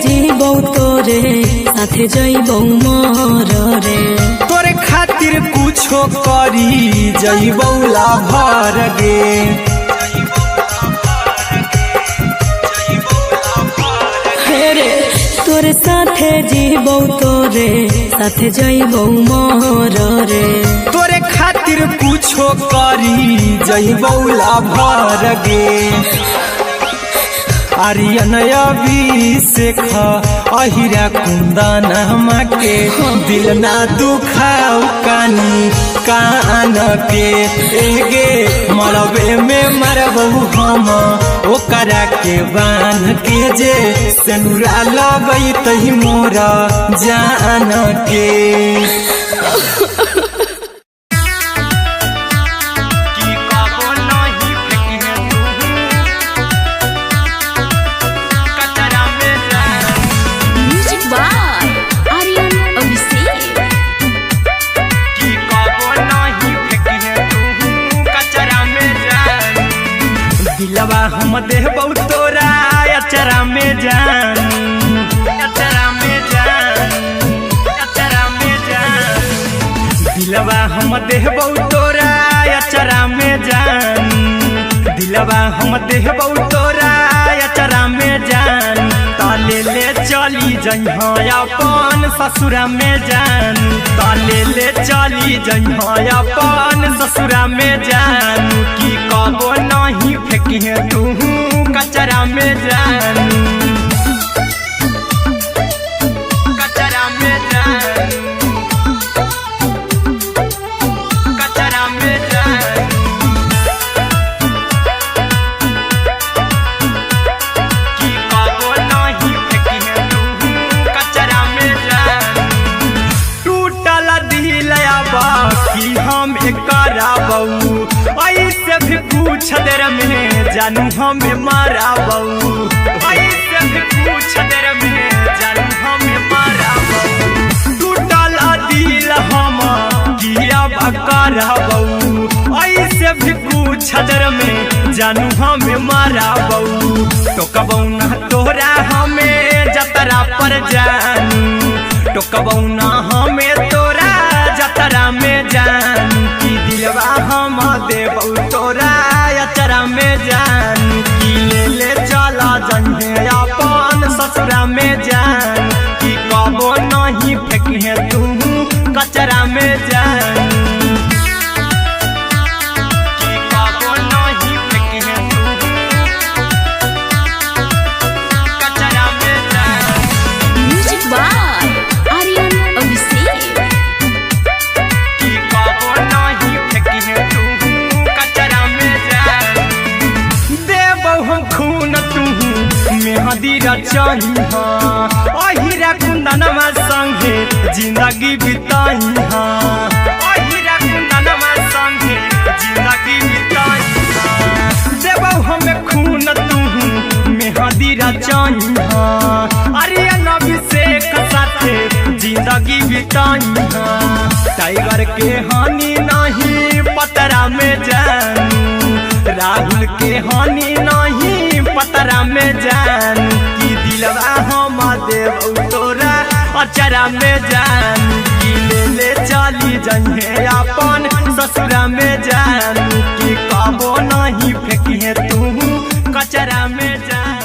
जीबौ तोरे साथे जइबौ मोर रे तोरे खातिर कुछो करी जइबौ लाभर गे हेरे तोरे साथे जीबौ तोरे साथे जइबौ मोर रे तोरे खातिर कुछो करी जइबौ लाभर गे आर्यन अभिषेक अहिरा कुंदन के दिल ना दुखाऊ कानी कान के एगे मरबे में मरबहू हम ओकरा के बांध के जे सेनुरा लगई तही मोरा जान के दिलवा हम देबौ तोरा अचरा में जान अचरा में जान अचरा में जान दिलवा हम देबौ तोरा अचरा में जान दिलवा हम देबौ तोरा अचरा में जान ताले ले चली जइहा अपन ससुरा में जान ताले ले चली जइहा अपन ससुरा में जान की कबो नहीं फेंकिहे तू कचरा में जान कचरा में जान कचरा में जान की कबो नहीं फेंकिहे तू कचरा में जान टूटल दिल बाकी हम कराबू ऐसे भी पूछ देर में जानू हमें माराबू ऐसे भी पूछ देर में जानू हमें माराबू टूटल दिल हम किया कराबू ऐसे भी पूछ देर में जानू हमें माराबू टोकबौ ना तोरा हमें जतरा पर जानू टोकबौ ना हमें तोरा जतरा में जान की दिलवा हम देबौ तोरा अचरा में जान की ले चला जइहे अपन ससुरा में जान की कबो नहीं फेंकिहे तू कचरा में जान की कबो नहीं फेंकिहे तू कचरा में जान म्यूजिक बाय आर्यन अभिषेक की कबो नहीं फेंकिहे तू कचरा में जान देबौ हम खून तू मेहदी रचइहा अहिरा कुंदनमा संगे जिंदगी बिताइहा अहिरा कुंदनमा संगे जिंदगी बिताइहा देबौ हम खून तू मेहदी रचइहा आर्यन अभिषेक साथे जिंदगी बिताइहा टाइगर के हानि नहीं पतरा में जानू राहुल के हानि नहीं पतरा में जान की दिलवा हम देबौ तोरा अचरा में जान की ले चली जइहे अपन ससुरा में जान की कबो नहीं फेंकिहे तू कचरा में जान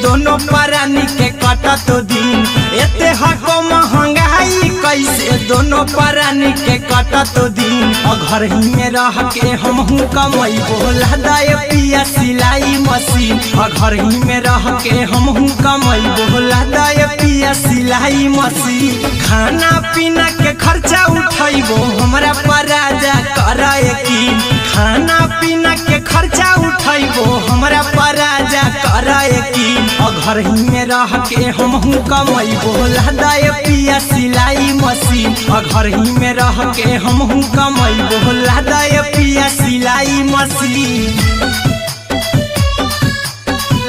दोनों परानी के कटा तो दिन एते हको महंगाई कैसे दोनों परानी के कटा तो दिन और घर ही में रह के हम कमाई बोला दाए पिया सिलाई मशीन और घर ही में रह के हम कमाई बोला दाए पिया सिलाई मशीन खाना पीना के खर्चा उठाइबो हमरा पराजा कराए की खाना पीना के खर्चा उठाइबो हमरा पराजा कराए की और घर ही में रह के हम कमाई बोला दाए पिया सिलाई मशीन और घर ही में रह के हम कमाई बोला दाए पिया सिलाई मशीन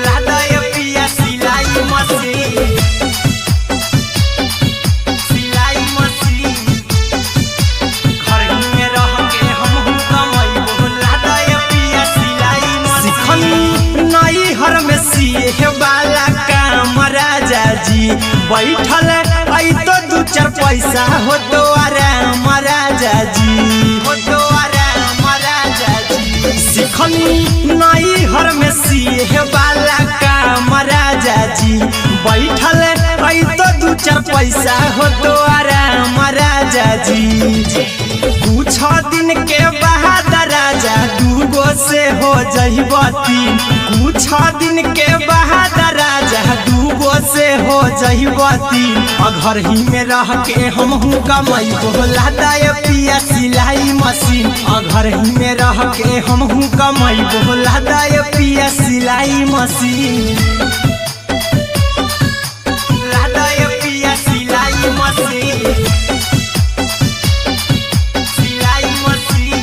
लादाए पिया सिलाई मशीन सिलाई मशीन घर ही में रह के हम कमाई बोला दाए पिया सिलाई मशीन नई हर में सिए वाला काम राजा जी बैठल चार पैसा हो तो आराम राजा जी, हो तो आराम राजा जी। सिखनी नई हर में सिए वाला काम राजा जी, बैठल आई तो दू चार पैसा हो तो आराम राजा जी। कुछ दिन के बाद राजा दूगो से हो जहिबती, कुछ दिन के बाद राजा दूगो से हो जहिबती। घर ही में रह के हमहू कमाई बोला दाय पिया सिलाई मशीन, घर ही में रह के हमहू कमाई बोला दाय पिया सिलाई मशीन, लादाय पिया सिलाई मशीन, सिलाई मशीन।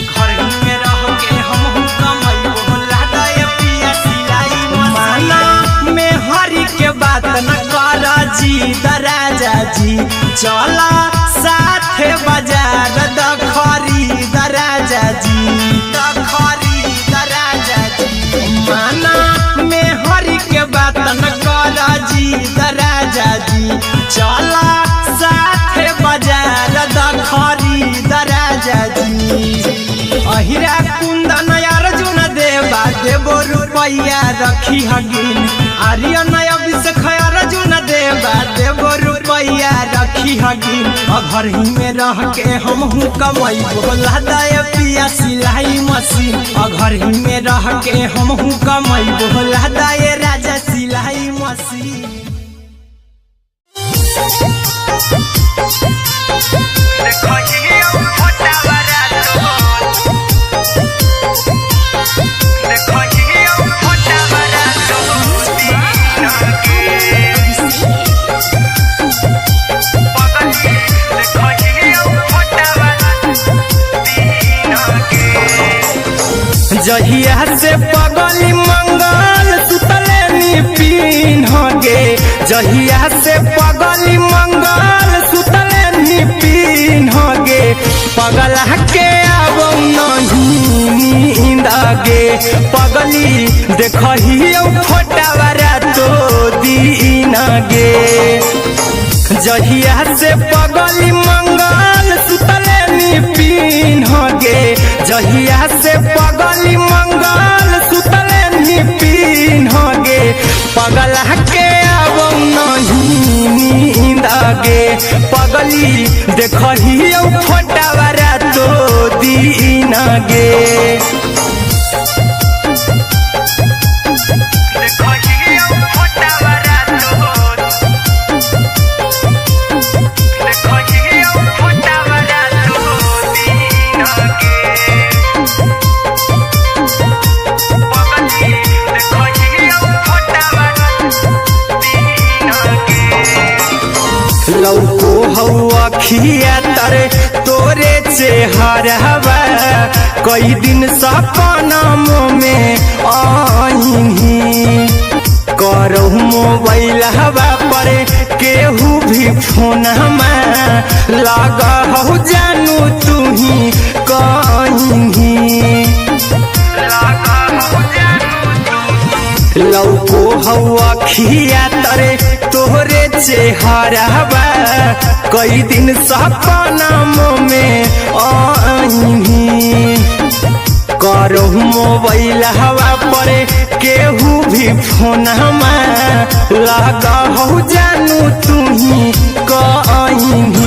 घर ही में रह के हमहू कमाई बोला दाय पिया सिलाई मशीन। माना में हरी के बात न कर जी दराजा जी, चला साथे बाजार दखरी दराजा जी, दखरी दराजा जी। माना में हरी के बात न कर जी दराजा जी, चला साथे बाजार दखरी दराजा जी। अहिरा कुंदन अर्जुन देवा देवो रुपया रखी हगिन, आर्यन अभिषेक अर्जुन देवा देवो रुपया रखी हगिन। घर ही में रह के हमहू कमाई बोला दाय पिया सिलाई मशीन, घर ही में रह के हमहू कमाई बोला दाय राजा सिलाई मशीन। जहिया से पगली मंगल सुतले निपिन गे, जहिया से पगली मंगल सुतले निपिन गे। पगला के अब नहीं नींद गे, पगली देखही फोटा बारा तो दीन गे। जहिया से पगली मंगल सुतले निपिन गे, जहिया से पगली मंगल सुतले निपिन गे। पगला के अब नहीं नींद गे, पगली देखही फोटा बारा तो दीन गे। लौको हवा खिया तरे तोरे चेहरावा, कई दिन सपना में आईनी। करहु मोबाइल हवा पर केहू भी फोन में लगा हो जानू तू ही कहीं। लौको हवा खिया तरे तोहरे चेहरावा, कई दिन सपना में आईनी। करहु मोबाइल हवा पर केहू भी फोन में लगा हो जानू तू ही कहीं।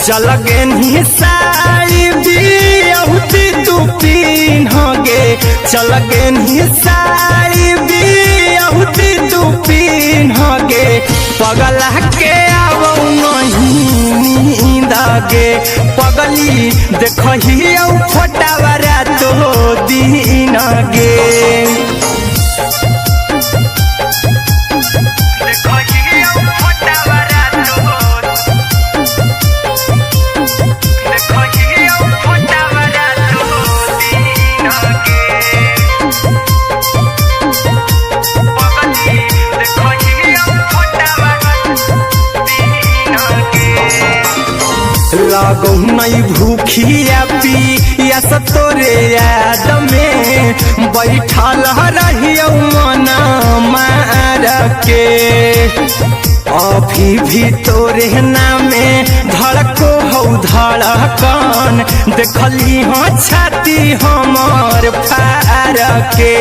चल गे साड़ी बियहुती तू पीन गे, चल गे साड़ी बियहुती तू पीन गे। पगला के अब नहीं नींद गे, पगली देखही फोटा बारा तो दीन गे। लागो नहीं भूखिया पिया तोरे याद में बैठल रहियो मना मार के। अभी भी तोरे नामे धड़को हौ धड़कन देखली हो छाती हमर फार के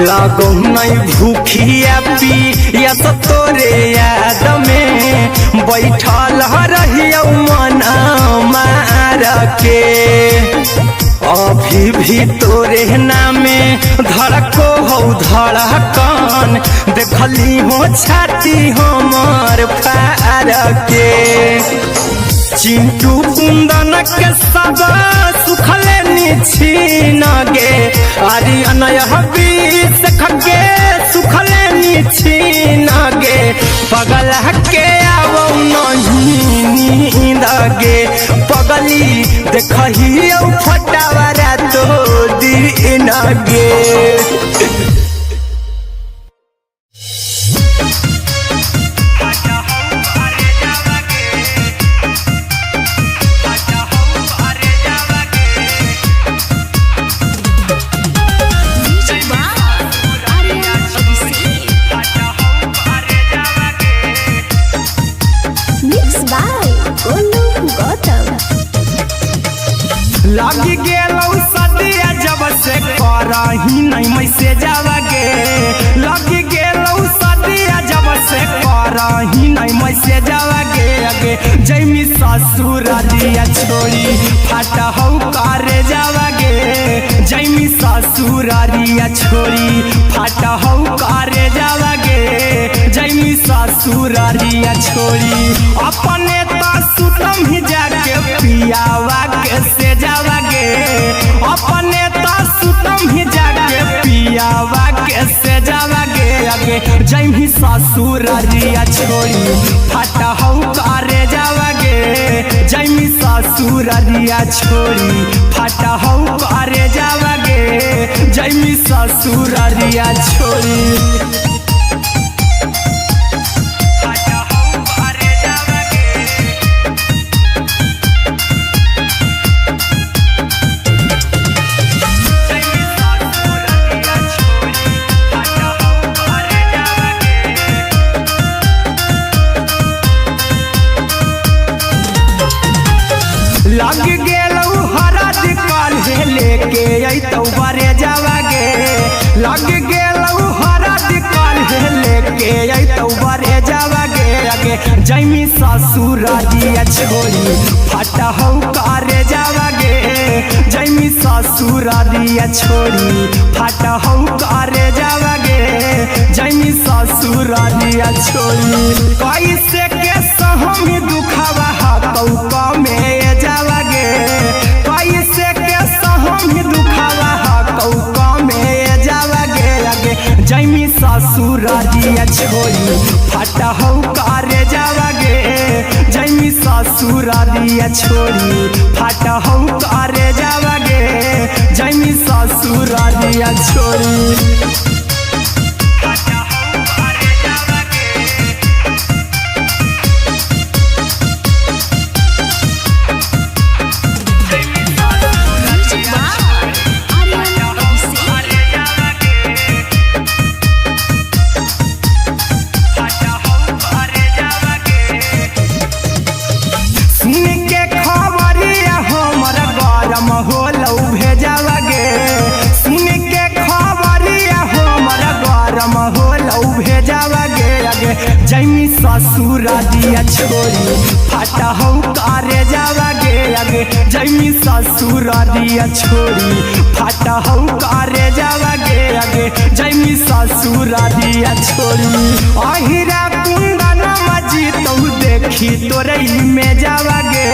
लागो नहीं भूखिया पिया तो तोरे याद में बैठल रहियो मन मार के अभी भी तोरे नामे धड़को हौ धड़कन देखली हो छाती हमर फार के चिंटू कुंदन के सब सुखले निछीन गे आर्यन बीस खगे सुखले निछीन गे पगल के आवो नहीं नींद गे पगली देखही फटावरा तो दिन गे लगी गेलौ सदिया जब से करही नहीं मैसेजवा गे लगी गेलौ सदिया जब से करही नहीं मैसेजवा गे अगे जैमी ससुरालिया छोड़ी फाटा हौ करे जावा गे जैमी ससुरालिया छोड़ी फाटा हौ करे जावा गे जैमी ससुरालिया छोड़ी अपने तो सुतम ही जाके पियावा के से जावा गे अपने तो सुतम ही जाके पियावा के से जावा गे अगे जैमी ससुरालिया छोड़ी फाटा हौ करे जावा गे जैमी ससुरालिया छोड़ी फाटा हौ करे जावा गे जैमी ससुरालिया छोड़ी लग गेलौ हरद काल्हे लेके अइतौ बरे जावा गे लग गेलौ हरद काल्हे लेके अइतौ बरे जावा गे अगे जैमी ससुरालिया छोड़ी फाटा हौ करे जावा गे जैमी ससुरालिया छोड़ी फाटा हौ करे जावा गे जैमी ससुरालिया छोड़ी कैसे के सहम दुखवा हकौ में जावा गे कैसे के सहम दुखवा हकौ में जावा गे अगे जैमी ससुरालिया छोड़ी फाटा हौ करे जावा गे जैमी ससुरालिया छोड़ी फाटा हौ करे जावा गे जैमी ससुरालिया छोड़ी जैमी ससुरालिया छोड़ी फाटा हौ करे जावा गे अगे जैमी ससुरालिया छोड़ी फाटा हौ करे जावा गे अगे जैमी ससुरालिया छोड़ी अहिरा कुंदन मजी तो देखी तोरई में जावा गे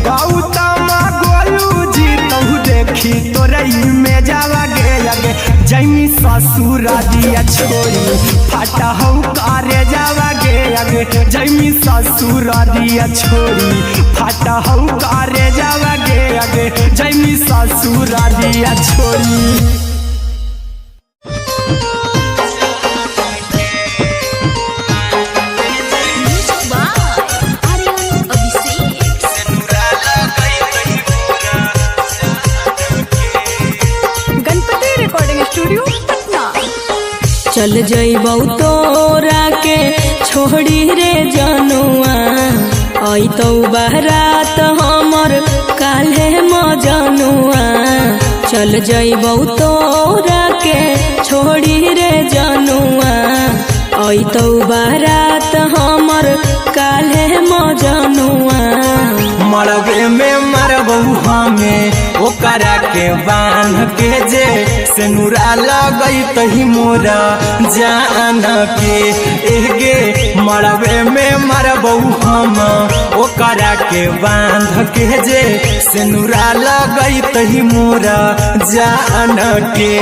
गौतम गोलू जी तो देखी तोरई में जावा गे अगे जैमी ससुरालिया छोड़ी फाटा हौ करे जावा गे अगे जैमी ससुरालिया छोड़ी फाटा हौ करे जावा गे अगे जैमी ससुरालिया छोड़ी चल जइबौ तोरा के छोड़ी रे जनुआ अइतौ बारात हमर काल्हे मजनुआ चल जइबौ तोरा के छोड़ी रे जनुआ अइतौ बारात हमर काल्हे मजनुआ मरबे में मरबौ हमें ओकरा के बांध के जे सेनुरा लगई तही मोरा जान के एगे मरबे में मरबौ हम ओकरा के बांध के जे सेनुरा लगई तही मोरा जान के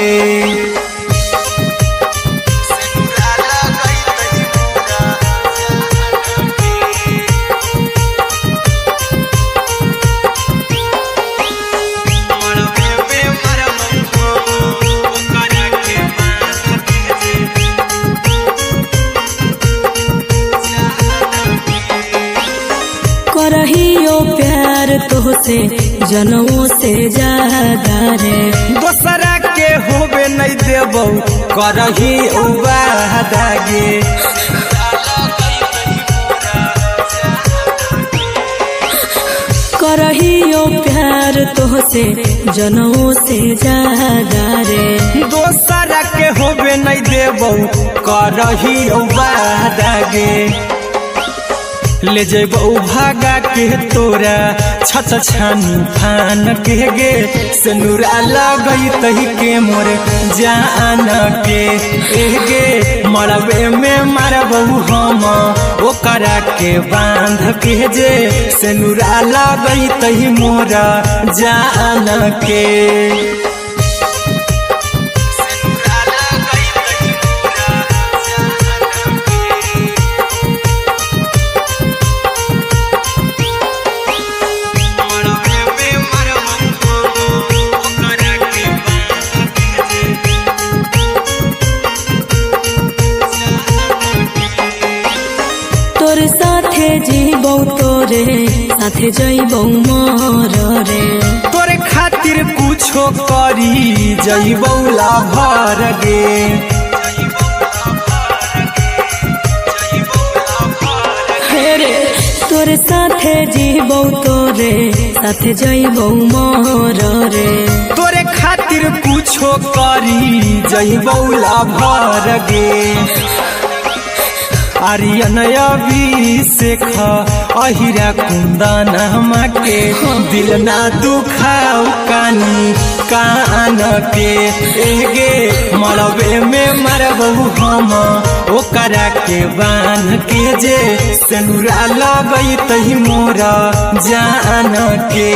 करहियो प्यार तोहसे जनों से ज्यादा रे दोसरा के होबे नहीं देबौ करही वादा गे करहियो प्यार तोहसे जनों से ज्यादा रे दोसरा के होबे नहीं देबौ करही वादा गे ले जेबौ भागा के तोरा छत छानी फान के गे सेनुरा लगई तही के मोर जान के एगे मरबे में मरबौ हम ओकरा के बांध के जे सेनुरा लगई तही मोरा जान के तोर साथे जीबौ तोरे साथे जइबौ मोर रे तोरे खातिर कुछो करी जइबौ लाभर गे रे तोर साथे जीबौ तोरे साथे जइबौ मोर रे तोरे खातिर कुछो करी जइबौ लाभर गे आर्यन अभिषेक अहिरा कुंदन के दिल ना दुखाओ कानी कान के एगे मरबे में मरबौ हम ओकरा के बांध के जे सेनुरा लगई तही मोरा जान के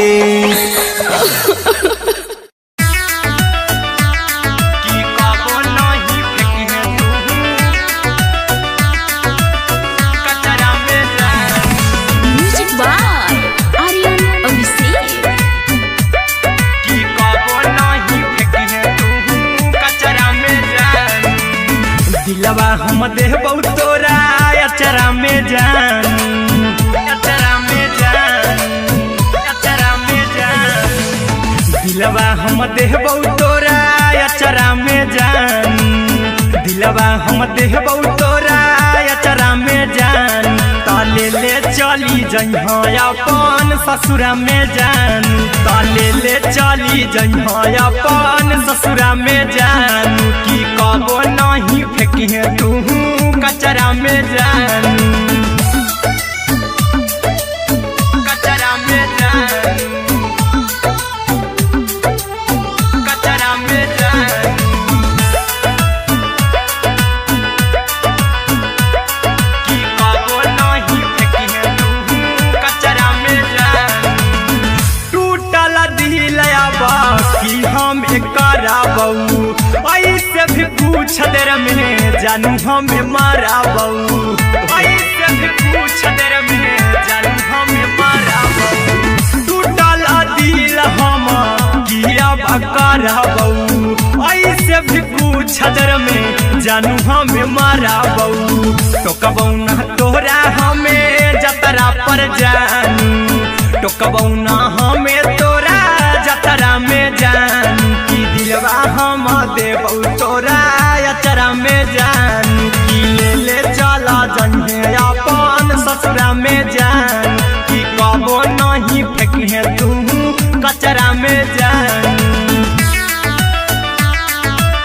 दिलवा हम देबौ तोरा अचरा में जान अचरा में जान अचरा में जान दिलवा हम देबौ तोरा अचरा में जान दिलवा हम देबौ तोरा अचरा में जान ताले ले चली जइहा अपन ससुरा में जान ताले ले चली जइहा अपन ससुरा में जान की कबो नहीं फेंकी तू कचरा में जान कचरा में जान कचरा में जान की कबो नहीं फेंकी तू कचरा में जान टूटल दिल कि हम कराबौ ऐसे भी पूछ देर में जानू हमें माराबौ ऐसे भी पूछ देर में जानू हमें माराबौ टूटल दिल हम किया कराबौ ऐसे भी पूछ देर में जानू हमें माराबौ टोकबौ ना तोरा हमें जतरा पर जानू टोकबौ ना हमें तोरा जतरा में जानू की दिलवा हम देबौ तोरा अचरा में जान में जान कि कबो नहीं फेंके तू कचरा में जान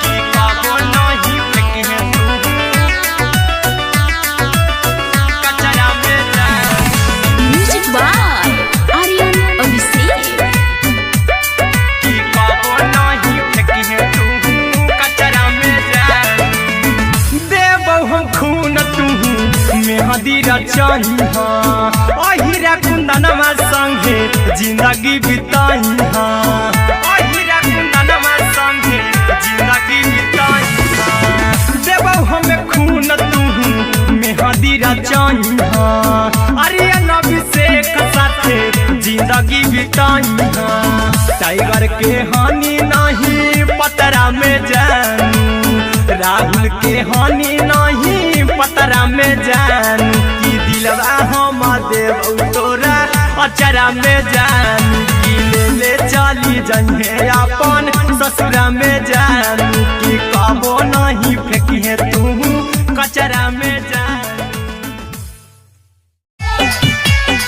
कि कबो नहीं फेंके तू कचरा में जान। Music by Aryan Abhishek. कि कबो नहीं फेंके तू कचरा में जान। देबो हम खून तू मेहदी रचाई अहिरा कुंदनमा संगे जिंदगी बिताई अहिरा कुंदनमा संगे जिंदगी बिताई देबो हमें खून तू मेहदी रचाई आर्यन अभिषेक साथे जिंदगी बिताई टाइगर के हानि नहीं पतरा में जानू राहुल के हानि नहीं पतरा में जानू कि दिलवा हम देव तोरा अचरा में जानू कि ले चली जइहे अपन ससुरा में जानू कि कबो नहीं फेंकिहे तू कचरा में जानू।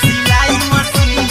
सिलाई मशीन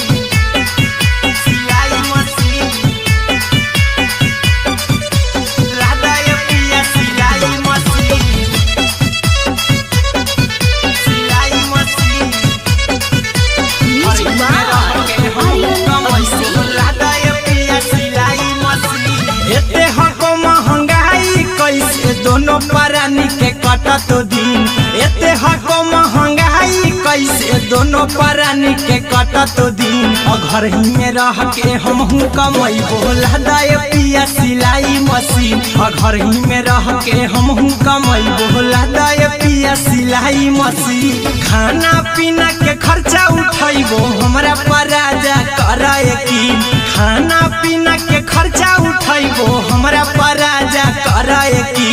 दोनों परानी के कटा तो दिन एते हको महंगाई कैसे दोनों परानी के कटा तो दिन घर ही में रह के हमहू कमाई बोला दाए पिया सिलाई मशीन घर ही में रह के हमहू कमाई बोला दाए पिया सिलाई मशीन खाना पीना के खर्चा उठाइबो हमरा पराजा कराए की खाना पीना के खर्चा उठाइबो हमरा पराजा कराए की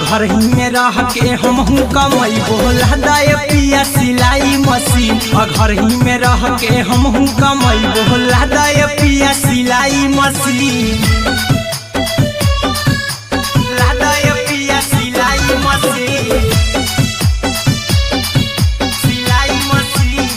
घर ही में रह के हमहू कमाई बोला दाए पिया सिलाई मशीन घर ही में रह के हमहू कमाई बोला दाए पिया सिलाई मशीन लादाए पिया सिलाई मशीन सिलाई मशीन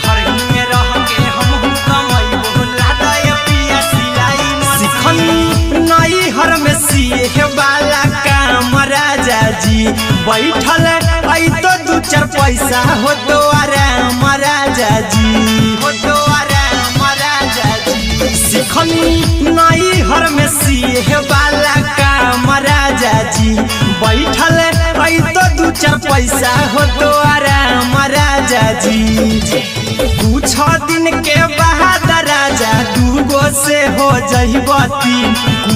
घर ही में रह के हमहू कमाई बोला दाए पिया सिलाई मशीन नई हर में सिए वाला काम राजा जी बैठल आई तो दू चार पैसा हो तो आराम राजा जी हो तो आराम राजा जी सिखनी नई हर में सिए वाला काम राजा जी बैठल आई तो दू चार पैसा हो तो आराम राजा जी कुछ दिन के बाद राजा दूगो से हो जहिबती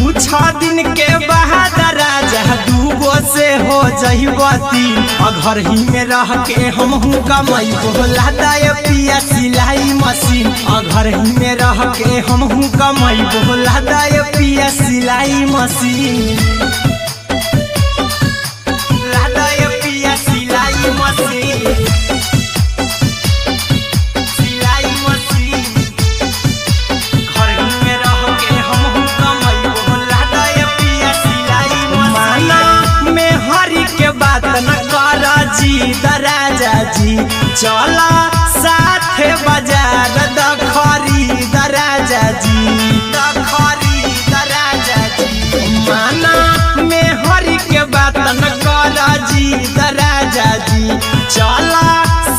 कुछ दिन के बाद राजा दूगो से हो जहिबती घर ही में रह के हमहू कमाई बोला दाए पिया सिलाई मशीन घर ही में रह के हमहू कमाई बोला दाए पिया सिलाई मशीन लादाए पिया सिलाई मशीन सिलाई मशीन घर ही में रह के हमहू कमाई बोला दाए पिया सिलाई मशीन में हरी के बात न कर जी दराजा जी चला साथे बाजार दखरी दराजा जी दखरी दराजा जी माना में हरी के बात न कर जी दराजा जी चला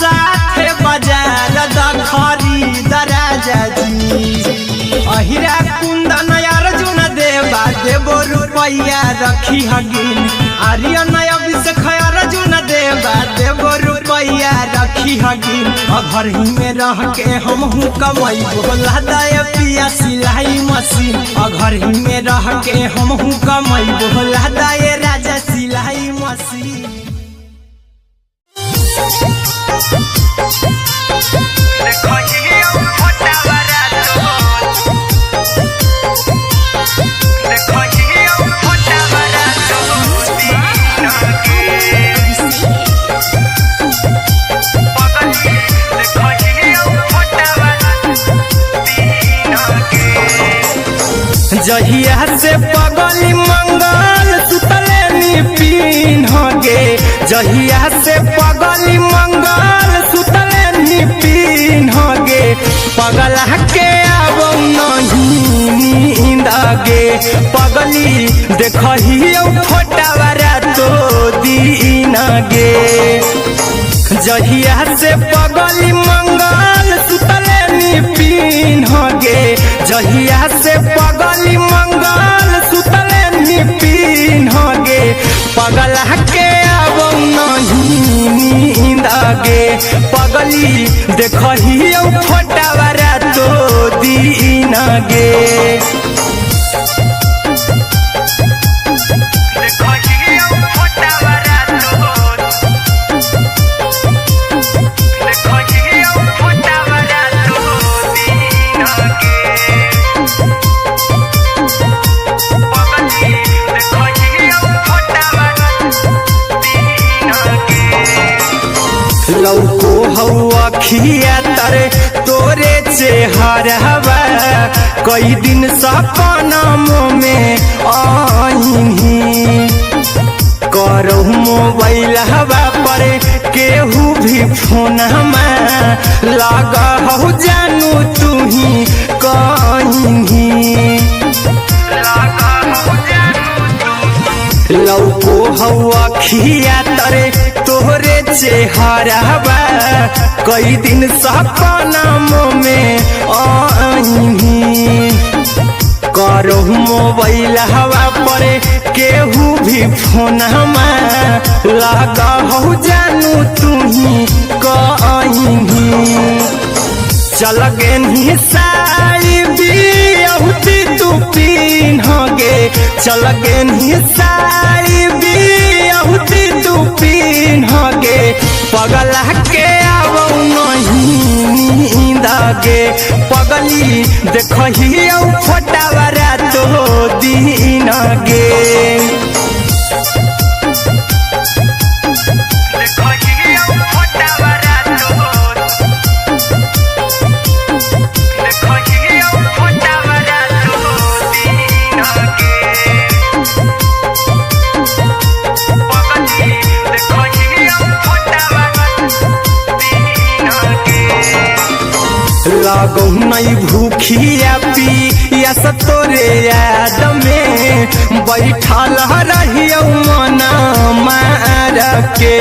साथे बाजार दखरी दराजा जी अहिरा कुंदन अर्जुन देवा देबो रुपया रखी हगिन आर्यन अभिषेक अर्जुन देवा देबो रुपया रखी हगिन घर ही में रह के हमहू कमाई बोला दाए पिया सिलाई मशीन घर ही में रह के हमहू कमाई बोला दाए राजा सिलाई मशीन जहिया से पगली मंगल सुतले नी पीन गे जहिया से पगली मंगल पगली देखही फोटावारा तो दीन गे जहिया से पगली मंगल सुतले निपिन गे जहिया से पगली मंगल सुतले निपिन गे पगला के अब नहीं नींद गे पगली देखही फोटावारा तो दीन गे लौको हवा खिया तरे तोरे चेहरवा कई दिन सपनों में आईनी करो मोबाइल हवा पर केहू भी फोन लगा हो जानू तू ही कहीं लौको हवा खिया तरे तोहरे चेहरवा कई दिन सपनों में आईनी करो मोबाइल हवा पर केहू भी फोन लगा हो जानू तू ही कहीं चल गे साड़ी बिहुती तू पीन गे चल गे साड़ी बिहुती तू पीन गे पगला के अब नहीं नींद गे पगली देखही फोटावारा तो दीन गे लागो नहीं भूखिया पिया तोरे याद में बैठल रहियो मन मार के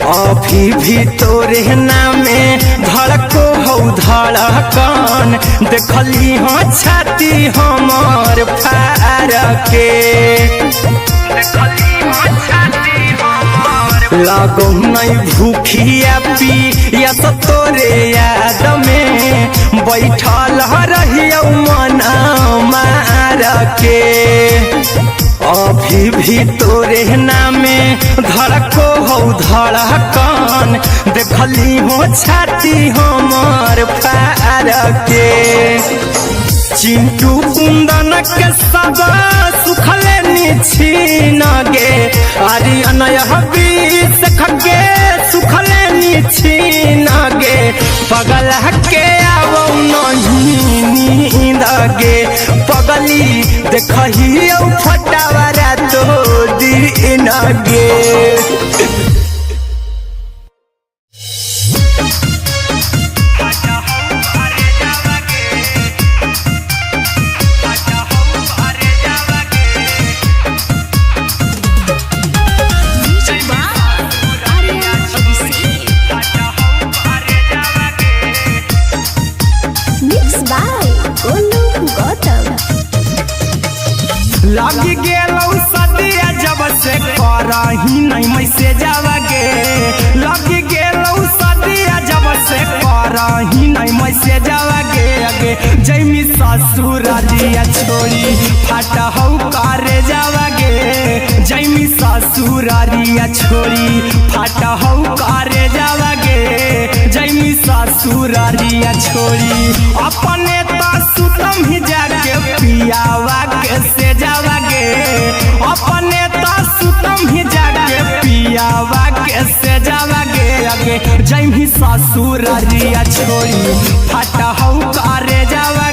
अभी भी तोरे नामे धड़को हो धड़कन देखली हो छाती हमर फार के लागो नहीं भूखिया पिया तोरे याद में बैठल रहियो मन मार के अभी भी तोरे नामे धड़को हो धड़कन देखली हो छाती हमर फार के चिंटू कुंदन के सब सुखले छीन गे आर्यन बीस खगे सुखले छीन गे पगला के अब नहीं नींद गे पगली देखही फोटावारा तो दीन गे लगी गेलौ सदिया जब से करही नहीं मैसेज गे लगी गेलौ सदिया जब से करही नहीं मैसेज गे जैमी ससुरारिया छोड़ी फाटा हौ करे गे जैमी ससुरारिया छोड़ी फाटा हौ करे गे जैमी ससुरारिया छोड़ी अपने तो सुतम ही जाके पियावा के से गे अपने तो सुतम ही जाके पियावा के से गे जैमी ससुरारिया छोड़ी फाटा हौ करे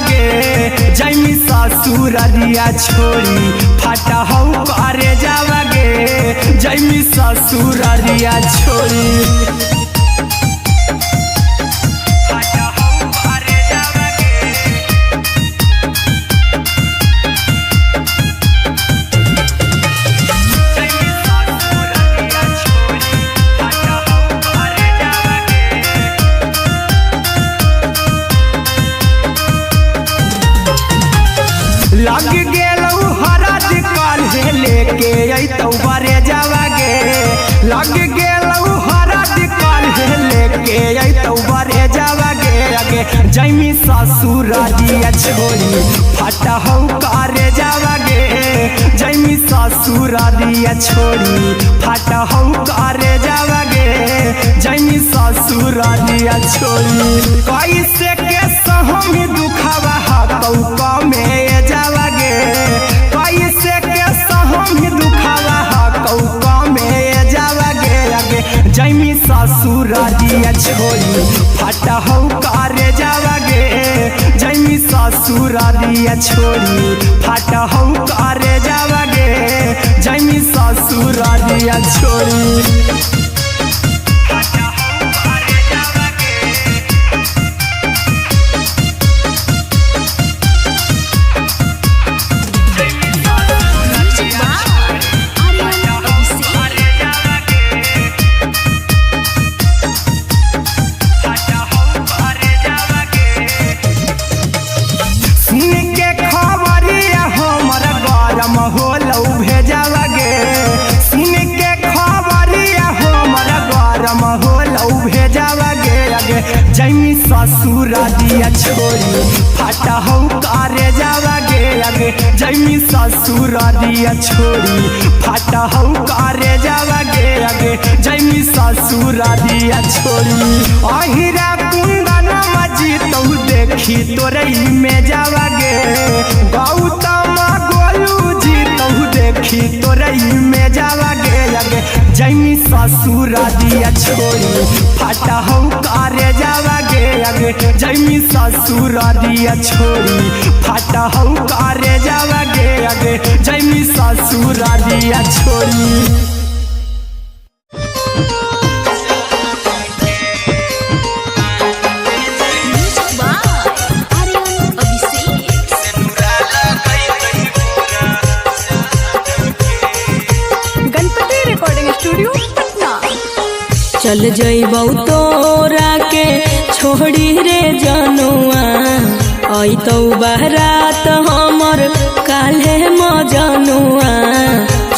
गे जैमी ससुरारिया छोड़ी फाटा हौ करे गे जैमी ससुरारिया छोड़ी जैमी ससुरारिया छोड़ी फटा हो करे जावागे जैमी ससुरारिया छोड़ी फटा हो करे जावागे जैमी ससुरारिया छोड़ी कैसे के सहमी दुखावा हकौका में जावागे कैसे के सहमी दुखावा हकौका में जावागे आगे जैमी ससुरारिया छोड़ी फटा हो करे जावागे जैमी ससुरारिया छोड़ी फटा हो करे जावागे जैमी ससुरारिया छोड़ी जैमी ससुरारिया छोड़ी फटा हो करे जावागे आगे जैमी ससुरारिया छोड़ी फटा हो करे जावागे आगे जैमी ससुरारिया छोड़ी अहिरा कुंदन मजी तो देखी तोरई में जावागे गौतम गोलू जी तो देखी तोरई में जावागे आगे जैमी ससुरारिया छोड़ी फटा हो करे जावागे आगे जैमी ससुरारिया छोड़ी फटा हो करे जावागे आगे जैमी ससुरारिया छोड़ी चल जइबौ तोरा के छोड़ी रे जनुआ अइतौ बारात हमर काल्हे मजनुआ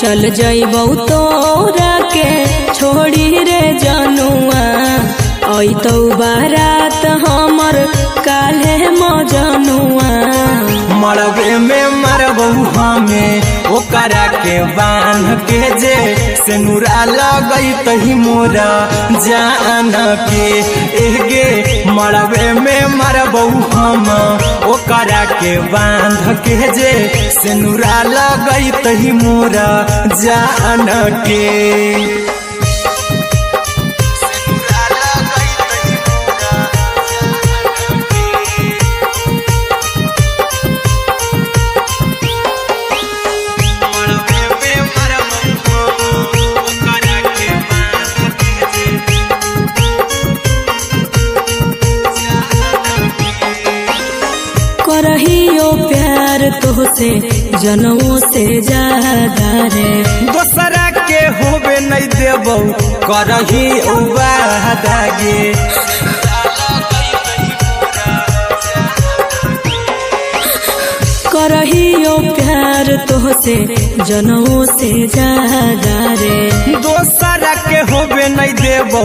चल जइबौ तोरा के छोड़ी रे जनुआ अइतौ बारात हमर काल्हे मजनुआ मरबे में मरबौ हमें ओकरा के बांध के जे सेनुरा लगई तही मोरा जान के एगे मरबे में मरबौ हम ओकरा के बांध के जे सेनुरा लगई तही मोरा जान के करहियो प्यार तोहसे जनों से ज्यादा रे दोसरा के होबे नहीं देबौ करही वादागे करहियो प्यार तोहसे जनों से ज्यादा रे दोसरा के होबे नहीं देबौ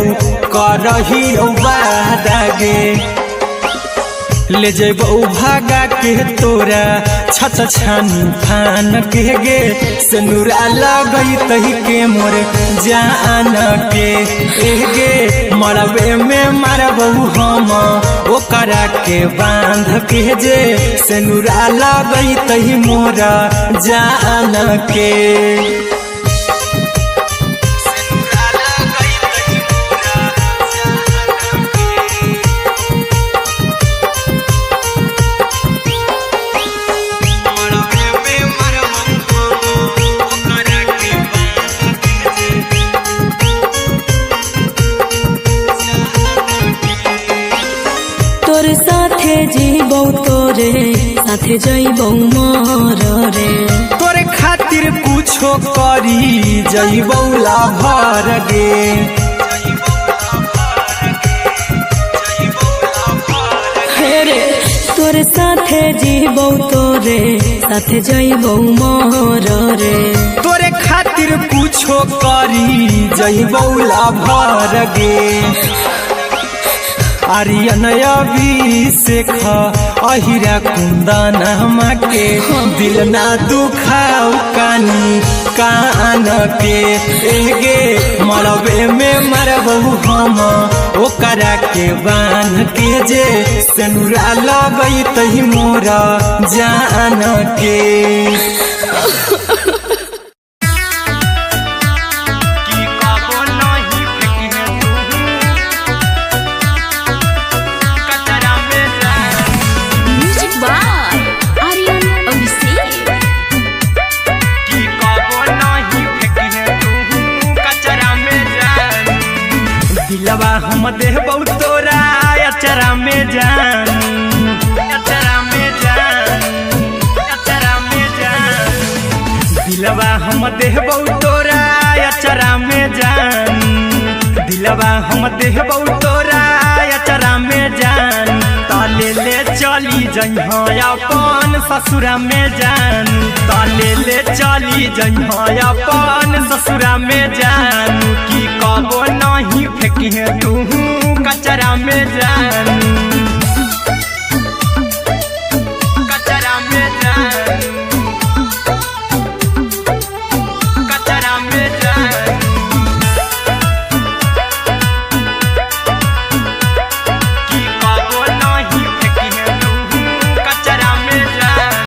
करही वादागे ले जेबौ भागा के तोरा छत छानी फान के गे सेनुरा लगई तही के मोर जान के एगे मरबे में मरबौ हम ओकरा के बांध के जे सेनुरा लगई तही मोरा जान के जीबौ तोरे साथे जइबौ मोर रे तोरे खातिर कुछो करी जइबौ लाभर गे हेरे तोरे साथे जीबौ तोरे साथे जइबौ मोर रे तोरे खातिर कुछो करी जइबौ लाभर गे आर्यन अभिषेक अहिरा कुंदन के दिल ना दुखाऊ कानी कान के एगे मरबे में मरबहू हम ओकरा के बांध के जे सेनुरा लगई तही मोरा जान के दिलवा हम देहबौ तोरा अचरा में जान अचरा में जान अचरा में जान दिलवा हम देहबौ तोरा अचरा में जान दिलवा हम देहबौ तोरा अचरा में जान ताले ले चली जइहा अपन ससुरा में जान ताले ले चली जइहा अपन ससुरा में जान की कबो नहीं फेंकी है तू कचरा में जान।